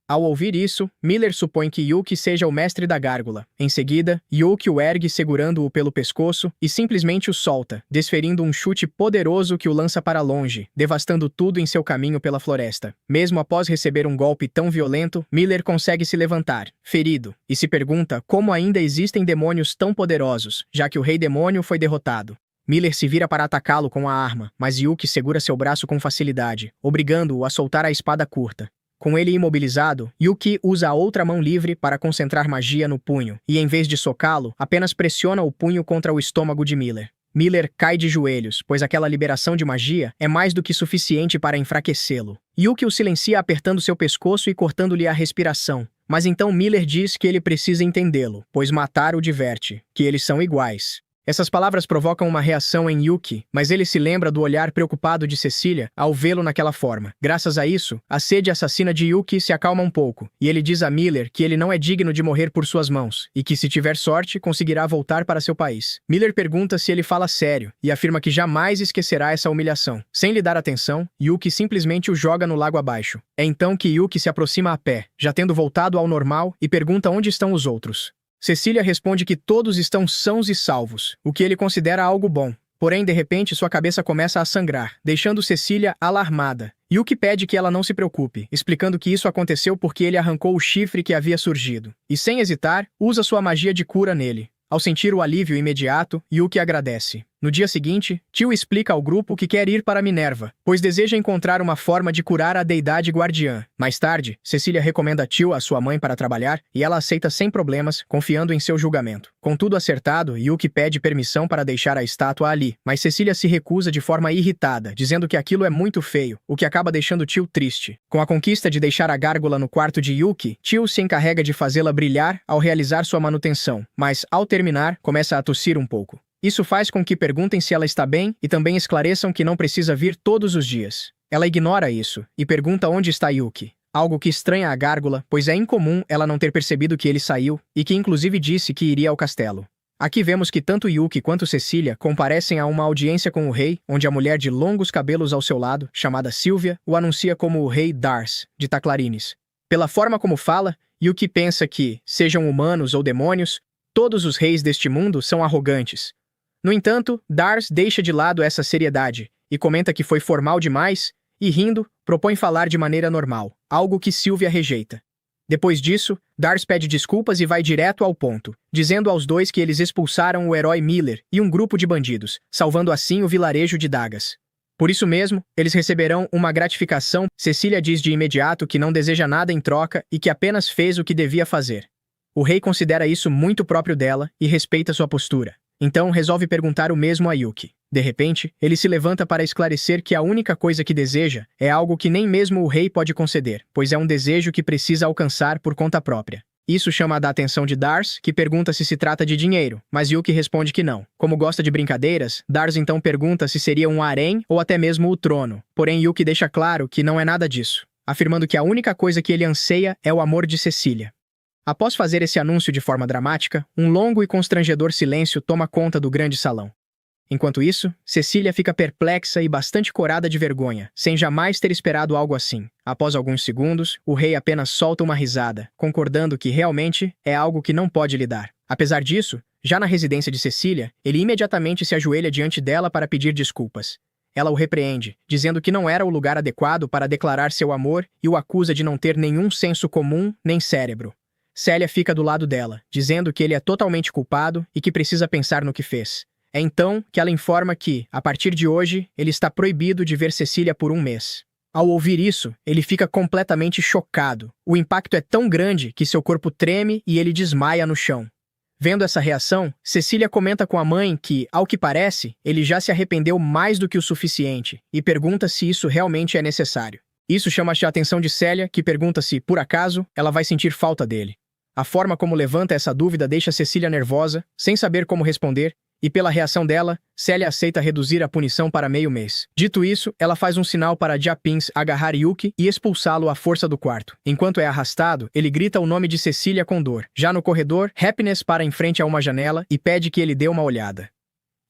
Ao ouvir isso, Miller supõe que Yuki seja o mestre da gárgula. Em seguida, Yuki o ergue segurando-o pelo pescoço e simplesmente o solta, desferindo um chute poderoso que o lança para longe, devastando tudo em seu caminho pela floresta. Mesmo após receber um golpe tão violento, Miller consegue se levantar, ferido, e se pergunta como ainda existem demônios tão poderosos, já que o Rei Demônio foi derrotado. Miller se vira para atacá-lo com a arma, mas Yuki segura seu braço com facilidade, obrigando-o a soltar a espada curta. Com ele imobilizado, Yuki usa a outra mão livre para concentrar magia no punho, e em vez de socá-lo, apenas pressiona o punho contra o estômago de Miller. Miller cai de joelhos, pois aquela liberação de magia é mais do que suficiente para enfraquecê-lo. Yuki o silencia apertando seu pescoço e cortando-lhe a respiração. Mas então Miller diz que ele precisa entendê-lo, pois matar o diverte, que eles são iguais. Essas palavras provocam uma reação em Yuki, mas ele se lembra do olhar preocupado de Cecília ao vê-lo naquela forma. Graças a isso, a sede assassina de Yuki se acalma um pouco, e ele diz a Miller que ele não é digno de morrer por suas mãos, e que se tiver sorte, conseguirá voltar para seu país. Miller pergunta se ele fala sério, e afirma que jamais esquecerá essa humilhação. Sem lhe dar atenção, Yuki simplesmente o joga no lago abaixo. É então que Yuki se aproxima a pé, já tendo voltado ao normal, e pergunta onde estão os outros. Cecília responde que todos estão sãos e salvos, o que ele considera algo bom. Porém, de repente, sua cabeça começa a sangrar, deixando Cecília alarmada. Yuki pede que ela não se preocupe, explicando que isso aconteceu porque ele arrancou o chifre que havia surgido. E sem hesitar, usa sua magia de cura nele. Ao sentir o alívio imediato, Yuki agradece. No dia seguinte, Tio explica ao grupo que quer ir para Minerva, pois deseja encontrar uma forma de curar a deidade guardiã. Mais tarde, Cecília recomenda a Tio à sua mãe para trabalhar, e ela aceita sem problemas, confiando em seu julgamento. Com tudo acertado, Yuki pede permissão para deixar a estátua ali, mas Cecília se recusa de forma irritada, dizendo que aquilo é muito feio, o que acaba deixando Tio triste. Com a conquista de deixar a gárgula no quarto de Yuki, Tio se encarrega de fazê-la brilhar ao realizar sua manutenção, mas, ao terminar, começa a tossir um pouco. Isso faz com que perguntem se ela está bem e também esclareçam que não precisa vir todos os dias. Ela ignora isso e pergunta onde está Yuki. Algo que estranha a gárgula, pois é incomum ela não ter percebido que ele saiu e que inclusive disse que iria ao castelo. Aqui vemos que tanto Yuki quanto Cecília comparecem a uma audiência com o rei, onde a mulher de longos cabelos ao seu lado, chamada Sylvia, o anuncia como o rei Dars, de Taclarines. Pela forma como fala, Yuki pensa que, sejam humanos ou demônios, todos os reis deste mundo são arrogantes. No entanto, Dars deixa de lado essa seriedade e comenta que foi formal demais e, rindo, propõe falar de maneira normal, algo que Sylvia rejeita. Depois disso, Dars pede desculpas e vai direto ao ponto, dizendo aos dois que eles expulsaram o herói Miller e um grupo de bandidos, salvando assim o vilarejo de Dagas. Por isso mesmo, eles receberão uma gratificação. Cecília diz de imediato que não deseja nada em troca e que apenas fez o que devia fazer. O rei considera isso muito próprio dela e respeita sua postura. Então resolve perguntar o mesmo a Yuki. De repente, ele se levanta para esclarecer que a única coisa que deseja é algo que nem mesmo o rei pode conceder, pois é um desejo que precisa alcançar por conta própria. Isso chama a atenção de Dars, que pergunta se trata de dinheiro, mas Yuki responde que não. Como gosta de brincadeiras, Dars então pergunta se seria um harém ou até mesmo o trono. Porém, Yuki deixa claro que não é nada disso, afirmando que a única coisa que ele anseia é o amor de Cecília. Após fazer esse anúncio de forma dramática, um longo e constrangedor silêncio toma conta do grande salão. Enquanto isso, Cecília fica perplexa e bastante corada de vergonha, sem jamais ter esperado algo assim. Após alguns segundos, o rei apenas solta uma risada, concordando que realmente é algo que não pode lidar. Apesar disso, já na residência de Cecília, ele imediatamente se ajoelha diante dela para pedir desculpas. Ela o repreende, dizendo que não era o lugar adequado para declarar seu amor e o acusa de não ter nenhum senso comum nem cérebro. Célia fica do lado dela, dizendo que ele é totalmente culpado e que precisa pensar no que fez. É então que ela informa que, a partir de hoje, ele está proibido de ver Cecília por um mês. Ao ouvir isso, ele fica completamente chocado. O impacto é tão grande que seu corpo treme e ele desmaia no chão. Vendo essa reação, Cecília comenta com a mãe que, ao que parece, ele já se arrependeu mais do que o suficiente e pergunta se isso realmente é necessário. Isso chama a atenção de Célia, que pergunta se, por acaso, ela vai sentir falta dele. A forma como levanta essa dúvida deixa Cecília nervosa, sem saber como responder, e pela reação dela, Célia aceita reduzir a punição para meio mês. Dito isso, ela faz um sinal para Japins agarrar Yuki e expulsá-lo à força do quarto. Enquanto é arrastado, ele grita o nome de Cecília com dor. Já no corredor, Happiness para em frente a uma janela e pede que ele dê uma olhada.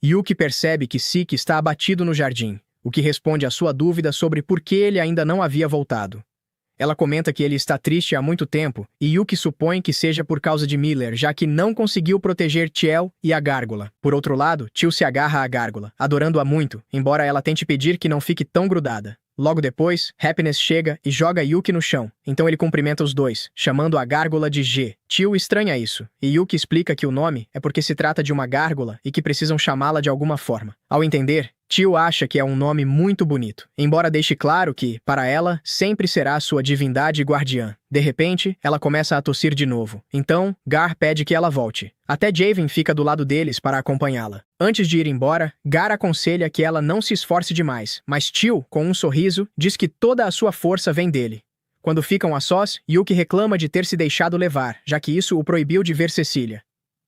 Yuki percebe que Siki está abatido no jardim, o que responde à sua dúvida sobre por que ele ainda não havia voltado. Ela comenta que ele está triste há muito tempo, e Yuki supõe que seja por causa de Miller, já que não conseguiu proteger Tiel e a gárgula. Por outro lado, Tio se agarra à gárgula, adorando-a muito, embora ela tente pedir que não fique tão grudada. Logo depois, Happiness chega e joga Yuki no chão, então ele cumprimenta os dois, chamando a gárgula de G. Tio estranha isso, e Yuki explica que o nome é porque se trata de uma gárgula e que precisam chamá-la de alguma forma. Ao entender, Tio acha que é um nome muito bonito, embora deixe claro que, para ela, sempre será sua divindade guardiã. De repente, ela começa a tossir de novo. Então, Gar pede que ela volte. Até Javen fica do lado deles para acompanhá-la. Antes de ir embora, Gar aconselha que ela não se esforce demais, mas Tio, com um sorriso, diz que toda a sua força vem dele. Quando ficam a sós, Yuki reclama de ter se deixado levar, já que isso o proibiu de ver Cecília.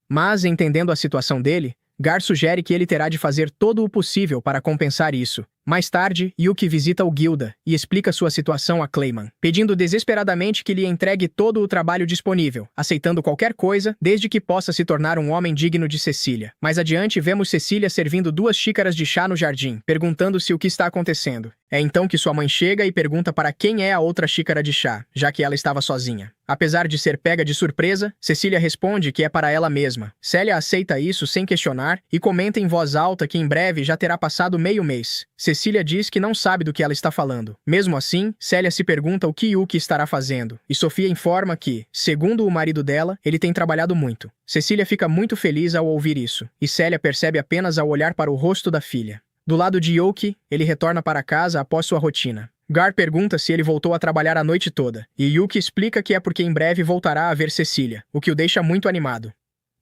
Mas, entendendo a situação dele, Gar sugere que ele terá de fazer todo o possível para compensar isso. Mais tarde, Yuki visita o Gilda e explica sua situação a Clayman, pedindo desesperadamente que lhe entregue todo o trabalho disponível, aceitando qualquer coisa, desde que possa se tornar um homem digno de Cecília. Mais adiante, vemos Cecília servindo 2 xícaras de chá no jardim, perguntando-se o que está acontecendo. É então que sua mãe chega e pergunta para quem é a outra xícara de chá, já que ela estava sozinha. Apesar de ser pega de surpresa, Cecília responde que é para ela mesma. Célia aceita isso sem questionar e comenta em voz alta que em breve já terá passado meio mês. Cecília diz que não sabe do que ela está falando. Mesmo assim, Célia se pergunta o que Yuki estará fazendo, e Sofia informa que, segundo o marido dela, ele tem trabalhado muito. Cecília fica muito feliz ao ouvir isso, e Célia percebe apenas ao olhar para o rosto da filha. Do lado de Yuki, ele retorna para casa após sua rotina. Gar pergunta se ele voltou a trabalhar a noite toda, e Yuki explica que é porque em breve voltará a ver Cecília, o que o deixa muito animado.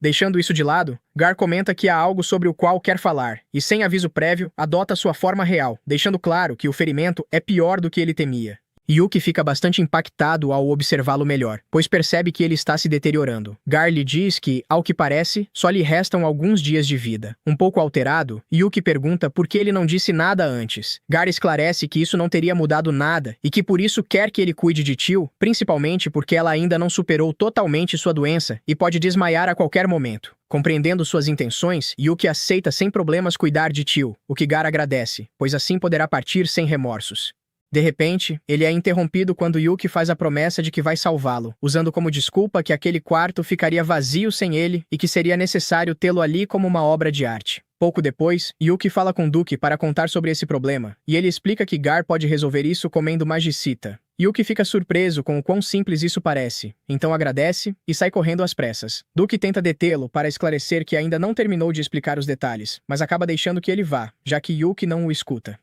Deixando isso de lado, Gar comenta que há algo sobre o qual quer falar, e sem aviso prévio, adota sua forma real, deixando claro que o ferimento é pior do que ele temia. Yuki fica bastante impactado ao observá-lo melhor, pois percebe que ele está se deteriorando. Gar lhe diz que, ao que parece, só lhe restam alguns dias de vida. Um pouco alterado, Yuki pergunta por que ele não disse nada antes. Gar esclarece que isso não teria mudado nada e que por isso quer que ele cuide de Tio, principalmente porque ela ainda não superou totalmente sua doença e pode desmaiar a qualquer momento. Compreendendo suas intenções, Yuki aceita sem problemas cuidar de Tio, o que Gar agradece, pois assim poderá partir sem remorsos. De repente, ele é interrompido quando Yuki faz a promessa de que vai salvá-lo, usando como desculpa que aquele quarto ficaria vazio sem ele e que seria necessário tê-lo ali como uma obra de arte. Pouco depois, Yuki fala com Duke para contar sobre esse problema, e ele explica que Gar pode resolver isso comendo magicita. Yuki fica surpreso com o quão simples isso parece, então agradece e sai correndo às pressas. Duke tenta detê-lo para esclarecer que ainda não terminou de explicar os detalhes, mas acaba deixando que ele vá, já que Yuki não o escuta.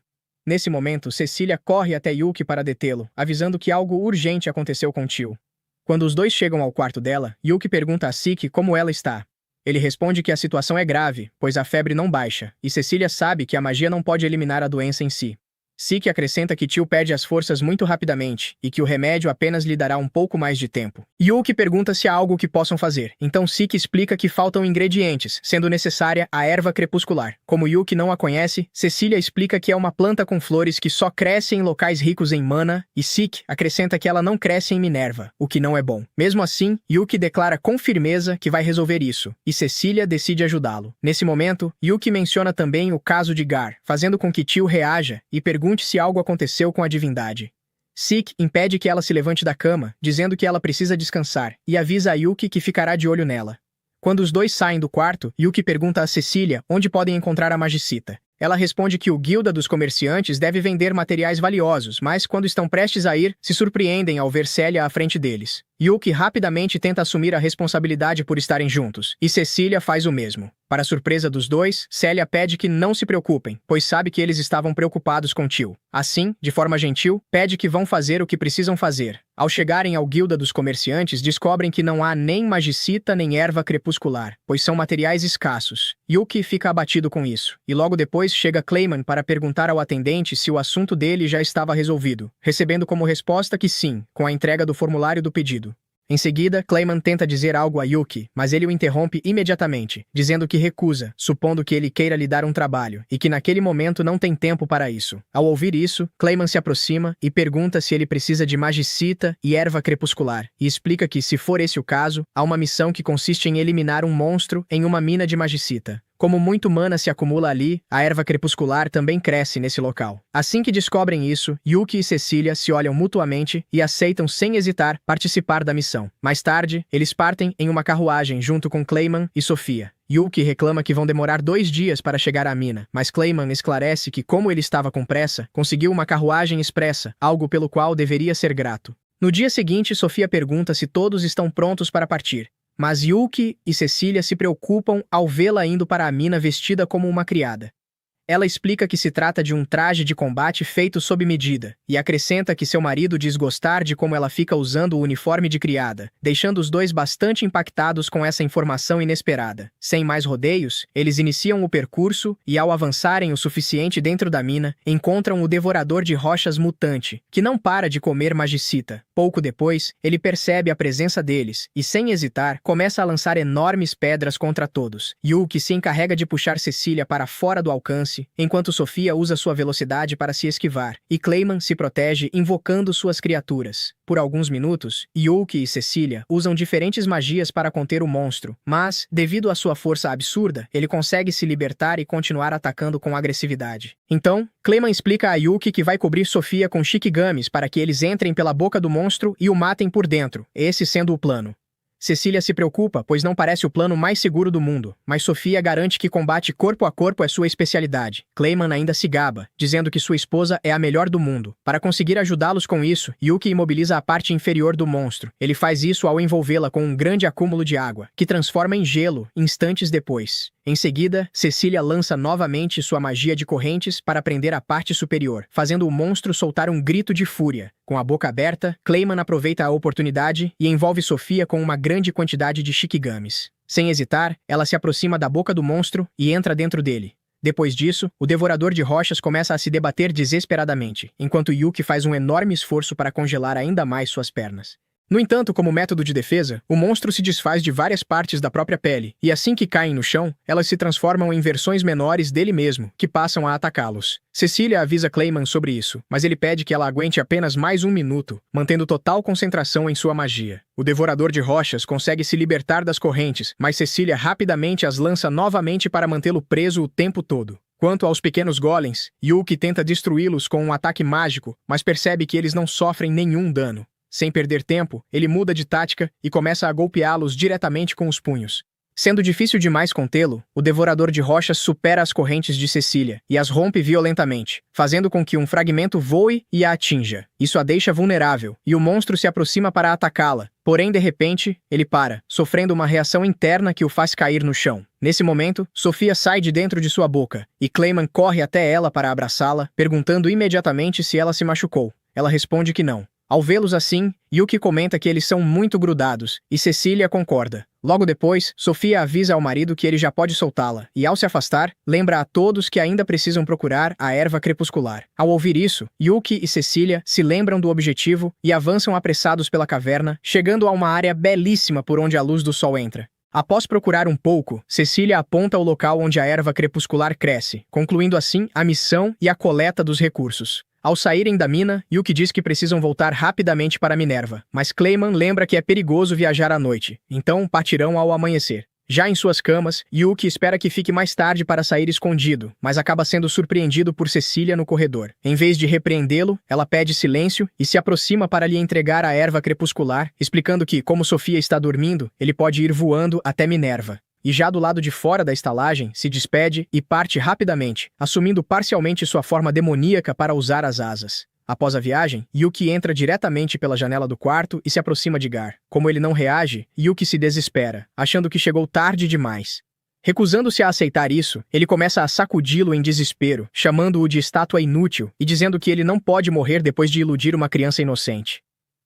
Nesse momento, Cecília corre até Yuki para detê-lo, avisando que algo urgente aconteceu com Tio. Quando os dois chegam ao quarto dela, Yuki pergunta a Siki como ela está. Ele responde que a situação é grave, pois a febre não baixa, e Cecília sabe que a magia não pode eliminar a doença em si. Siki acrescenta que Tio perde as forças muito rapidamente, e que o remédio apenas lhe dará um pouco mais de tempo. Yuki pergunta se há algo que possam fazer, então Siki explica que faltam ingredientes, sendo necessária a erva crepuscular. Como Yuki não a conhece, Cecília explica que é uma planta com flores que só cresce em locais ricos em mana, e Siki acrescenta que ela não cresce em Minerva, o que não é bom. Mesmo assim, Yuki declara com firmeza que vai resolver isso, e Cecília decide ajudá-lo. Nesse momento, Yuki menciona também o caso de Gar, fazendo com que Tio reaja e pergunte se algo aconteceu com a divindade. Sik impede que ela se levante da cama, dizendo que ela precisa descansar, e avisa a Yuki que ficará de olho nela. Quando os dois saem do quarto, Yuki pergunta a Cecília onde podem encontrar a magicita. Ela responde que o Guilda dos Comerciantes deve vender materiais valiosos, mas quando estão prestes a ir, se surpreendem ao ver Célia à frente deles. Yuki rapidamente tenta assumir a responsabilidade por estarem juntos, e Cecília faz o mesmo. Para a surpresa dos dois, Célia pede que não se preocupem, pois sabe que eles estavam preocupados com Tio. Assim, de forma gentil, pede que vão fazer o que precisam fazer. Ao chegarem ao Guilda dos Comerciantes, descobrem que não há nem magicita nem erva crepuscular, pois são materiais escassos. Yuki fica abatido com isso, e logo depois chega Clayman para perguntar ao atendente se o assunto dele já estava resolvido, recebendo como resposta que sim, com a entrega do formulário do pedido. Em seguida, Clayman tenta dizer algo a Yuki, mas ele o interrompe imediatamente, dizendo que recusa, supondo que ele queira lhe dar um trabalho, e que naquele momento não tem tempo para isso. Ao ouvir isso, Clayman se aproxima e pergunta se ele precisa de magicita e erva crepuscular, e explica que, se for esse o caso, há uma missão que consiste em eliminar um monstro em uma mina de magicita. Como muito mana se acumula ali, a erva crepuscular também cresce nesse local. Assim que descobrem isso, Yuki e Cecília se olham mutuamente e aceitam sem hesitar participar da missão. Mais tarde, eles partem em uma carruagem junto com Clayman e Sofia. Yuki reclama que vão demorar 2 dias para chegar à mina, mas Clayman esclarece que, como ele estava com pressa, conseguiu uma carruagem expressa, algo pelo qual deveria ser grato. No dia seguinte, Sofia pergunta se todos estão prontos para partir. Mas Yuki e Cecília se preocupam ao vê-la indo para a mina vestida como uma criada. Ela explica que se trata de um traje de combate feito sob medida, e acrescenta que seu marido diz gostar de como ela fica usando o uniforme de criada, deixando os dois bastante impactados com essa informação inesperada. Sem mais rodeios, eles iniciam o percurso e, ao avançarem o suficiente dentro da mina, encontram o devorador de rochas mutante, que não para de comer magicita. Pouco depois, ele percebe a presença deles e, sem hesitar, começa a lançar enormes pedras contra todos. Yuki se encarrega de puxar Cecília para fora do alcance, enquanto Sofia usa sua velocidade para se esquivar, e Clayman se protege invocando suas criaturas. Por alguns minutos, Yuki e Cecília usam diferentes magias para conter o monstro, mas, devido à sua força absurda, ele consegue se libertar e continuar atacando com agressividade. Então, Clayman explica a Yuki que vai cobrir Sofia com Shikigamis para que eles entrem pela boca do monstro e o matem por dentro, esse sendo o plano. Cecília se preocupa, pois não parece o plano mais seguro do mundo, mas Sofia garante que combate corpo a corpo é sua especialidade. Clayman ainda se gaba, dizendo que sua esposa é a melhor do mundo. Para conseguir ajudá-los com isso, Yuki imobiliza a parte inferior do monstro. Ele faz isso ao envolvê-la com um grande acúmulo de água, que transforma em gelo instantes depois. Em seguida, Cecília lança novamente sua magia de correntes para prender a parte superior, fazendo o monstro soltar um grito de fúria. Com a boca aberta, Clayman aproveita a oportunidade e envolve Sofia com uma grande quantidade de Shikigamis. Sem hesitar, ela se aproxima da boca do monstro e entra dentro dele. Depois disso, o devorador de rochas começa a se debater desesperadamente, enquanto Yuki faz um enorme esforço para congelar ainda mais suas pernas. No entanto, como método de defesa, o monstro se desfaz de várias partes da própria pele, e assim que caem no chão, elas se transformam em versões menores dele mesmo, que passam a atacá-los. Cecília avisa Clayman sobre isso, mas ele pede que ela aguente apenas mais um minuto, mantendo total concentração em sua magia. O devorador de rochas consegue se libertar das correntes, mas Cecília rapidamente as lança novamente para mantê-lo preso o tempo todo. Quanto aos pequenos golems, Yuki tenta destruí-los com um ataque mágico, mas percebe que eles não sofrem nenhum dano. Sem perder tempo, ele muda de tática e começa a golpeá-los diretamente com os punhos. Sendo difícil demais contê-lo, o devorador de rochas supera as correntes de Cecília e as rompe violentamente, fazendo com que um fragmento voe e a atinja. Isso a deixa vulnerável, e o monstro se aproxima para atacá-la. Porém, de repente, ele para, sofrendo uma reação interna que o faz cair no chão. Nesse momento, Sofia sai de dentro de sua boca, e Clayman corre até ela para abraçá-la, perguntando imediatamente se ela se machucou. Ela responde que não. Ao vê-los assim, Yuki comenta que eles são muito grudados, e Cecília concorda. Logo depois, Sofia avisa ao marido que ele já pode soltá-la, e ao se afastar, lembra a todos que ainda precisam procurar a erva crepuscular. Ao ouvir isso, Yuki e Cecília se lembram do objetivo e avançam apressados pela caverna, chegando a uma área belíssima por onde a luz do sol entra. Após procurar um pouco, Cecília aponta o local onde a erva crepuscular cresce, concluindo assim a missão e a coleta dos recursos. Ao saírem da mina, Yuki diz que precisam voltar rapidamente para Minerva, mas Clayman lembra que é perigoso viajar à noite, então partirão ao amanhecer. Já em suas camas, Yuki espera que fique mais tarde para sair escondido, mas acaba sendo surpreendido por Cecília no corredor. Em vez de repreendê-lo, ela pede silêncio e se aproxima para lhe entregar a erva crepuscular, explicando que, como Sofia está dormindo, ele pode ir voando até Minerva. E já do lado de fora da estalagem, se despede e parte rapidamente, assumindo parcialmente sua forma demoníaca para usar as asas. Após a viagem, Yuki entra diretamente pela janela do quarto e se aproxima de Gar. Como ele não reage, Yuki se desespera, achando que chegou tarde demais. Recusando-se a aceitar isso, ele começa a sacudi-lo em desespero, chamando-o de estátua inútil e dizendo que ele não pode morrer depois de iludir uma criança inocente.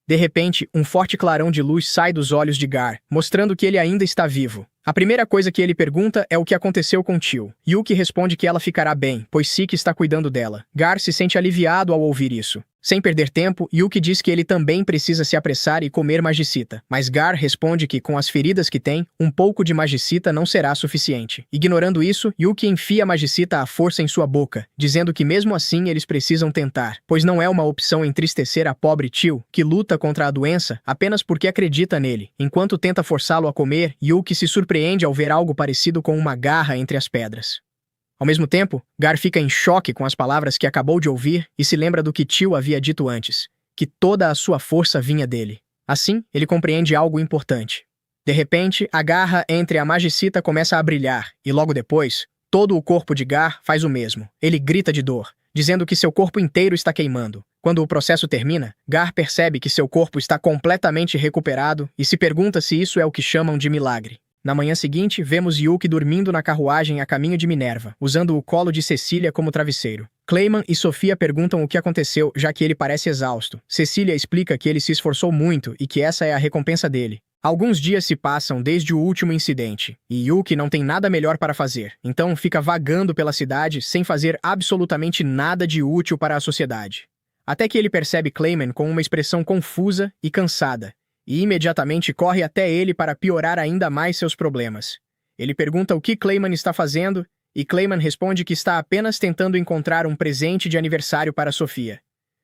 De repente, um forte clarão de luz sai dos olhos de Gar, mostrando que ele ainda está vivo. A primeira coisa que ele pergunta é o que aconteceu com Tio. Yuki responde que ela ficará bem, pois Siki está cuidando dela. Gar se sente aliviado ao ouvir isso. Sem perder tempo, Yuki diz que ele também precisa se apressar e comer magicita, mas Gar responde que, com as feridas que tem, um pouco de magicita não será suficiente. Ignorando isso, Yuki enfia a magicita à força em sua boca, dizendo que mesmo assim eles precisam tentar, pois não é uma opção entristecer a pobre Tio, que luta contra a doença apenas porque acredita nele. Enquanto tenta forçá-lo a comer, Yuki se surpreende ao ver algo parecido com uma garra entre as pedras. Ao mesmo tempo, Gar fica em choque com as palavras que acabou de ouvir e se lembra do que Tio havia dito antes, que toda a sua força vinha dele. Assim, ele compreende algo importante. De repente, a garra entre a magicita começa a brilhar, e logo depois, todo o corpo de Gar faz o mesmo. Ele grita de dor, dizendo que seu corpo inteiro está queimando. Quando o processo termina, Gar percebe que seu corpo está completamente recuperado e se pergunta se isso é o que chamam de milagre. Na manhã seguinte, vemos Yuki dormindo na carruagem a caminho de Minerva, usando o colo de Cecília como travesseiro. Clayman e Sofia perguntam o que aconteceu, já que ele parece exausto. Cecília explica que ele se esforçou muito e que essa é a recompensa dele. Alguns dias se passam desde o último incidente, e Yuki não tem nada melhor para fazer, então fica vagando pela cidade sem fazer absolutamente nada de útil para a sociedade. Até que ele percebe Clayman com uma expressão confusa e cansada, e imediatamente corre até ele para piorar ainda mais seus problemas. Ele pergunta o que Clayman está fazendo, e Clayman responde que está apenas tentando encontrar um presente de aniversário para Sofia.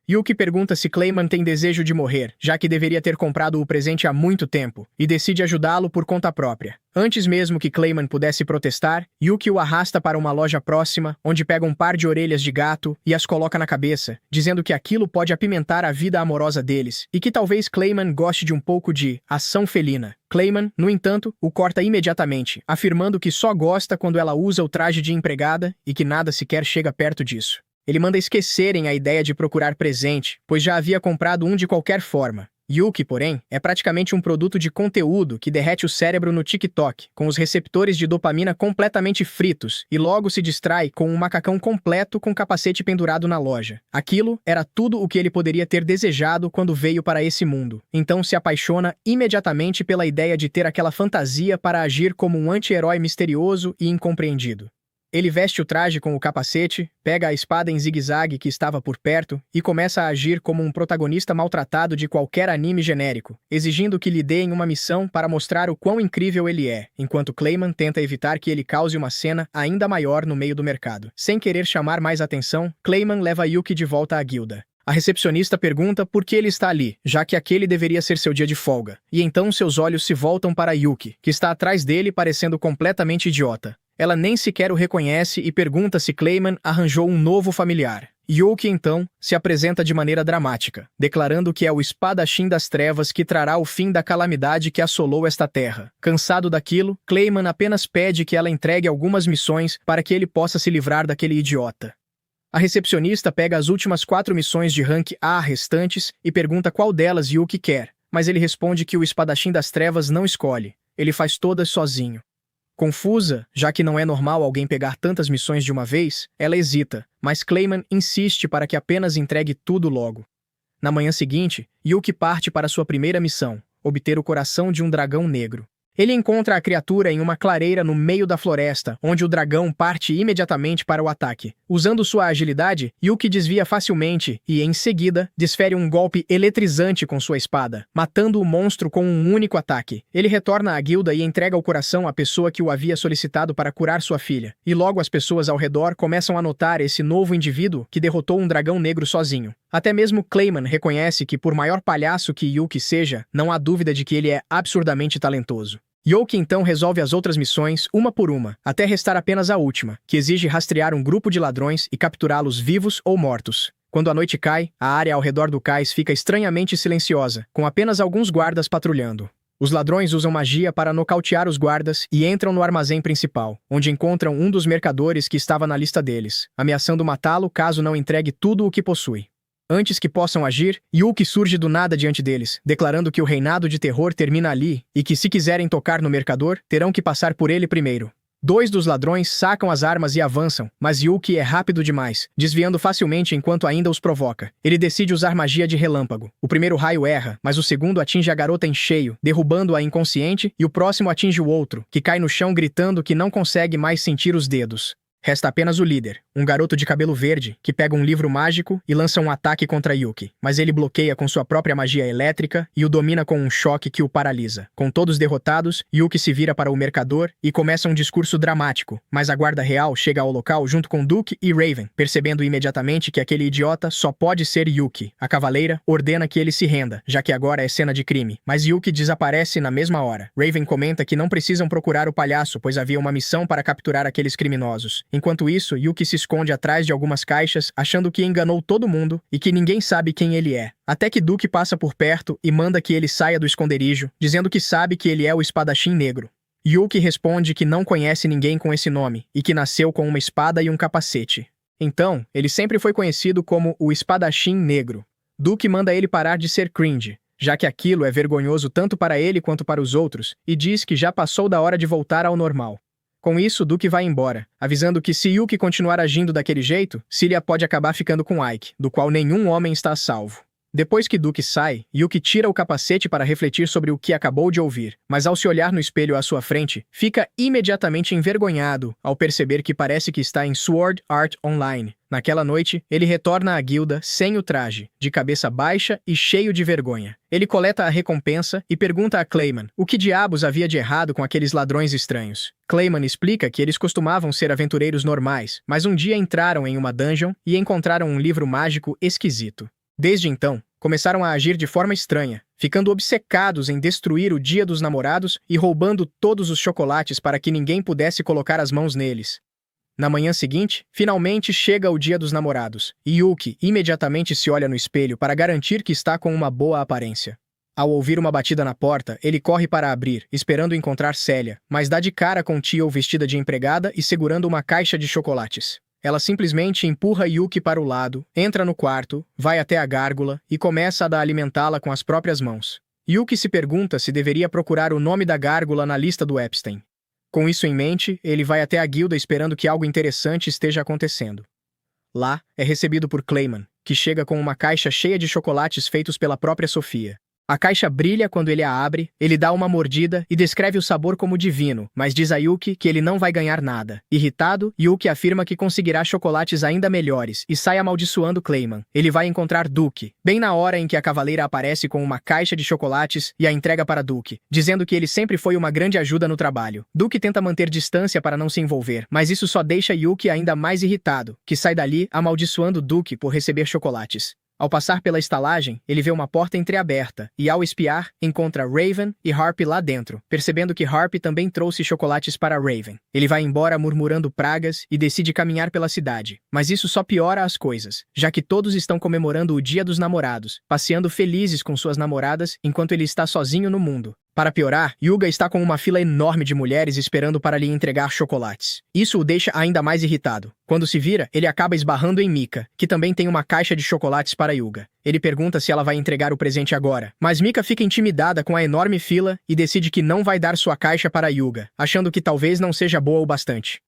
Yuki pergunta se Clayman tem desejo de morrer, já que deveria ter comprado o presente há muito tempo, e decide ajudá-lo por conta própria. Antes mesmo que Clayman pudesse protestar, Yuki o arrasta para uma loja próxima, onde pega um par de orelhas de gato e as coloca na cabeça, dizendo que aquilo pode apimentar a vida amorosa deles, e que talvez Clayman goste de um pouco de ação felina. Clayman, no entanto, o corta imediatamente, afirmando que só gosta quando ela usa o traje de empregada e que nada sequer chega perto disso. Ele manda esquecerem a ideia de procurar presente, pois já havia comprado um de qualquer forma. Yuki, porém, é praticamente um produto de conteúdo que derrete o cérebro no TikTok, com os receptores de dopamina completamente fritos, e logo se distrai com um macacão completo com capacete pendurado na loja. Aquilo era tudo o que ele poderia ter desejado quando veio para esse mundo. Então se apaixona imediatamente pela ideia de ter aquela fantasia para agir como um anti-herói misterioso e incompreendido. Ele veste o traje com o capacete, pega a espada em zigue-zague que estava por perto e começa a agir como um protagonista maltratado de qualquer anime genérico, exigindo que lhe deem uma missão para mostrar o quão incrível ele é, enquanto Clayman tenta evitar que ele cause uma cena ainda maior no meio do mercado. Sem querer chamar mais atenção, Clayman leva Yuki de volta à guilda. A recepcionista pergunta por que ele está ali, já que aquele deveria ser seu dia de folga, e então seus olhos se voltam para Yuki, que está atrás dele parecendo completamente idiota. Ela nem sequer o reconhece e pergunta se Clayman arranjou um novo familiar. Yuki, então, se apresenta de maneira dramática, declarando que é o espadachim das trevas que trará o fim da calamidade que assolou esta terra. Cansado daquilo, Clayman apenas pede que ela entregue algumas missões para que ele possa se livrar daquele idiota. A recepcionista pega as últimas 4 missões de rank A restantes e pergunta qual delas Yuki quer, mas ele responde que o espadachim das trevas não escolhe, ele faz todas sozinho. Confusa, já que não é normal alguém pegar tantas missões de uma vez, ela hesita, mas Clayman insiste para que apenas entregue tudo logo. Na manhã seguinte, Yuki parte para sua primeira missão, obter o coração de um dragão negro. Ele encontra a criatura em uma clareira no meio da floresta, onde o dragão parte imediatamente para o ataque. Usando sua agilidade, Yuki desvia facilmente e, em seguida, desfere um golpe eletrizante com sua espada, matando o monstro com um único ataque. Ele retorna à guilda e entrega o coração à pessoa que o havia solicitado para curar sua filha. E logo as pessoas ao redor começam a notar esse novo indivíduo que derrotou um dragão negro sozinho. Até mesmo Clayman reconhece que, por maior palhaço que Yuki seja, não há dúvida de que ele é absurdamente talentoso. Yuki então resolve as outras missões, uma por uma, até restar apenas a última, que exige rastrear um grupo de ladrões e capturá-los vivos ou mortos. Quando a noite cai, a área ao redor do cais fica estranhamente silenciosa, com apenas alguns guardas patrulhando. Os ladrões usam magia para nocautear os guardas e entram no armazém principal, onde encontram um dos mercadores que estava na lista deles, ameaçando matá-lo caso não entregue tudo o que possui. Antes que possam agir, Yuki surge do nada diante deles, declarando que o reinado de terror termina ali e que se quiserem tocar no mercador, terão que passar por ele primeiro. 2 dos ladrões sacam as armas e avançam, mas Yuki é rápido demais, desviando facilmente enquanto ainda os provoca. Ele decide usar magia de relâmpago. O primeiro raio erra, mas o segundo atinge a garota em cheio, derrubando-a inconsciente, e o próximo atinge o outro, que cai no chão gritando que não consegue mais sentir os dedos. Resta apenas o líder, um garoto de cabelo verde, que pega um livro mágico e lança um ataque contra Yuki, mas ele bloqueia com sua própria magia elétrica e o domina com um choque que o paralisa. Com todos derrotados, Yuki se vira para o mercador e começa um discurso dramático, mas a guarda real chega ao local junto com Duke e Raven, percebendo imediatamente que aquele idiota só pode ser Yuki. A cavaleira ordena que ele se renda, já que agora é cena de crime, mas Yuki desaparece na mesma hora. Raven comenta que não precisam procurar o palhaço, pois havia uma missão para capturar aqueles criminosos. Enquanto isso, Yuki se esconde atrás de algumas caixas, achando que enganou todo mundo e que ninguém sabe quem ele é. Até que Duke passa por perto e manda que ele saia do esconderijo, dizendo que sabe que ele é o espadachim negro. Yuki responde que não conhece ninguém com esse nome e que nasceu com uma espada e um capacete. Então, ele sempre foi conhecido como o espadachim negro. Duke manda ele parar de ser cringe, já que aquilo é vergonhoso tanto para ele quanto para os outros, e diz que já passou da hora de voltar ao normal. Com isso, Duke vai embora, avisando que se Yuki continuar agindo daquele jeito, Celia pode acabar ficando com Ike, do qual nenhum homem está a salvo. Depois que Duke sai, Yuki tira o capacete para refletir sobre o que acabou de ouvir, mas ao se olhar no espelho à sua frente, fica imediatamente envergonhado ao perceber que parece que está em Sword Art Online. Naquela noite, ele retorna à guilda sem o traje, de cabeça baixa e cheio de vergonha. Ele coleta a recompensa e pergunta a Clayman o que diabos havia de errado com aqueles ladrões estranhos. Clayman explica que eles costumavam ser aventureiros normais, mas um dia entraram em uma dungeon e encontraram um livro mágico esquisito. Desde então, começaram a agir de forma estranha, ficando obcecados em destruir o Dia dos Namorados e roubando todos os chocolates para que ninguém pudesse colocar as mãos neles. Na manhã seguinte, finalmente chega o Dia dos Namorados, e Yuki imediatamente se olha no espelho para garantir que está com uma boa aparência. Ao ouvir uma batida na porta, ele corre para abrir, esperando encontrar Celia, mas dá de cara com Tio vestida de empregada e segurando uma caixa de chocolates. Ela simplesmente empurra Yuki para o lado, entra no quarto, vai até a gárgula e começa a alimentá-la com as próprias mãos. Yuki se pergunta se deveria procurar o nome da gárgula na lista do Epstein. Com isso em mente, ele vai até a guilda esperando que algo interessante esteja acontecendo. Lá, é recebido por Clayman, que chega com uma caixa cheia de chocolates feitos pela própria Sofia. A caixa brilha quando ele a abre, ele dá uma mordida e descreve o sabor como divino, mas diz a Yuki que ele não vai ganhar nada. Irritado, Yuki afirma que conseguirá chocolates ainda melhores e sai amaldiçoando Clayman. Ele vai encontrar Duke, bem na hora em que a cavaleira aparece com uma caixa de chocolates e a entrega para Duke, dizendo que ele sempre foi uma grande ajuda no trabalho. Duke tenta manter distância para não se envolver, mas isso só deixa Yuki ainda mais irritado, que sai dali amaldiçoando Duke por receber chocolates. Ao passar pela estalagem, ele vê uma porta entreaberta e, ao espiar, encontra Raven e Harpy lá dentro, percebendo que Harpy também trouxe chocolates para Raven. Ele vai embora murmurando pragas e decide caminhar pela cidade, mas isso só piora as coisas, já que todos estão comemorando o Dia dos Namorados, passeando felizes com suas namoradas enquanto ele está sozinho no mundo. Para piorar, Yuga está com uma fila enorme de mulheres esperando para lhe entregar chocolates. Isso o deixa ainda mais irritado. Quando se vira, ele acaba esbarrando em Mika, que também tem uma caixa de chocolates para Yuga. Ele pergunta se ela vai entregar o presente agora, mas Mika fica intimidada com a enorme fila e decide que não vai dar sua caixa para Yuga, achando que talvez não seja boa o bastante.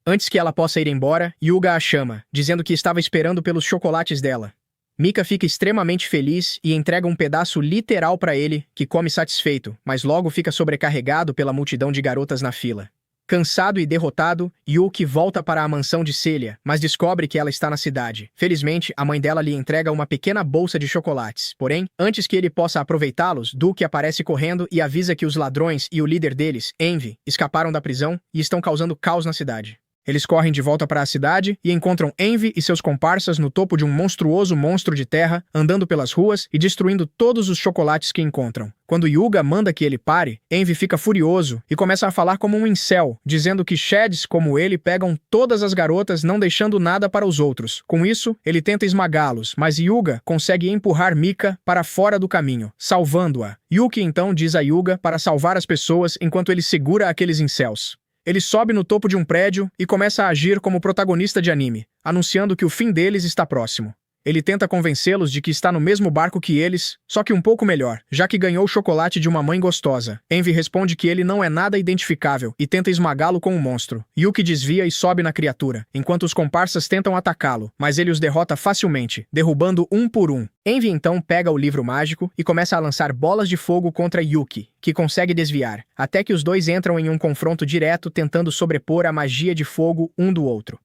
Antes que ela possa ir embora, Yuga a chama, dizendo que estava esperando pelos chocolates dela. Mika fica extremamente feliz e entrega um pedaço literal para ele, que come satisfeito, mas logo fica sobrecarregado pela multidão de garotas na fila. Cansado e derrotado, Yuki volta para a mansão de Celia, mas descobre que ela está na cidade. Felizmente, a mãe dela lhe entrega uma pequena bolsa de chocolates. Porém, antes que ele possa aproveitá-los, Duke aparece correndo e avisa que os ladrões e o líder deles, Envy, escaparam da prisão e estão causando caos na cidade. Eles correm de volta para a cidade e encontram Envy e seus comparsas no topo de um monstruoso monstro de terra, andando pelas ruas e destruindo todos os chocolates que encontram. Quando Yuga manda que ele pare, Envy fica furioso e começa a falar como um incel, dizendo que Shads como ele pegam todas as garotas, não deixando nada para os outros. Com isso, ele tenta esmagá-los, mas Yuga consegue empurrar Mika para fora do caminho, salvando-a. Yuki então diz a Yuga para salvar as pessoas enquanto ele segura aqueles incels. Ele sobe no topo de um prédio e começa a agir como protagonista de anime, anunciando que o fim deles está próximo. Ele tenta convencê-los de que está no mesmo barco que eles, só que um pouco melhor, já que ganhou o chocolate de uma mãe gostosa. Envy responde que ele não é nada identificável e tenta esmagá-lo com um monstro. Yuki desvia e sobe na criatura, enquanto os comparsas tentam atacá-lo, mas ele os derrota facilmente, derrubando um por um. Envy então pega o livro mágico e começa a lançar bolas de fogo contra Yuki, que consegue desviar, até que os dois entram em um confronto direto tentando sobrepor a magia de fogo um do outro.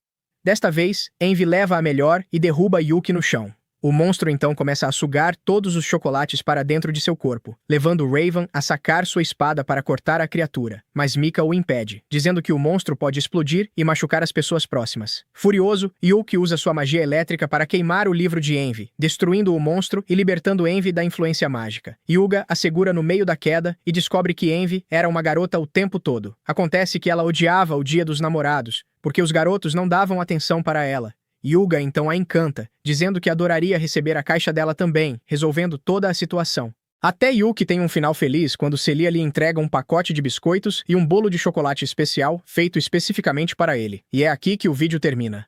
Desta vez, Envy leva a melhor e derruba Yuki no chão. O monstro então começa a sugar todos os chocolates para dentro de seu corpo, levando Raven a sacar sua espada para cortar a criatura, mas Mika o impede, dizendo que o monstro pode explodir e machucar as pessoas próximas. Furioso, Yuki usa sua magia elétrica para queimar o livro de Envy, destruindo o monstro e libertando Envy da influência mágica. Yuga a segura no meio da queda e descobre que Envy era uma garota o tempo todo. Acontece que ela odiava o Dia dos Namorados, porque os garotos não davam atenção para ela. Yuga então a encanta, dizendo que adoraria receber a caixa dela também, resolvendo toda a situação. Até Yuki tem um final feliz quando Celia lhe entrega um pacote de biscoitos e um bolo de chocolate especial feito especificamente para ele. E é aqui que o vídeo termina.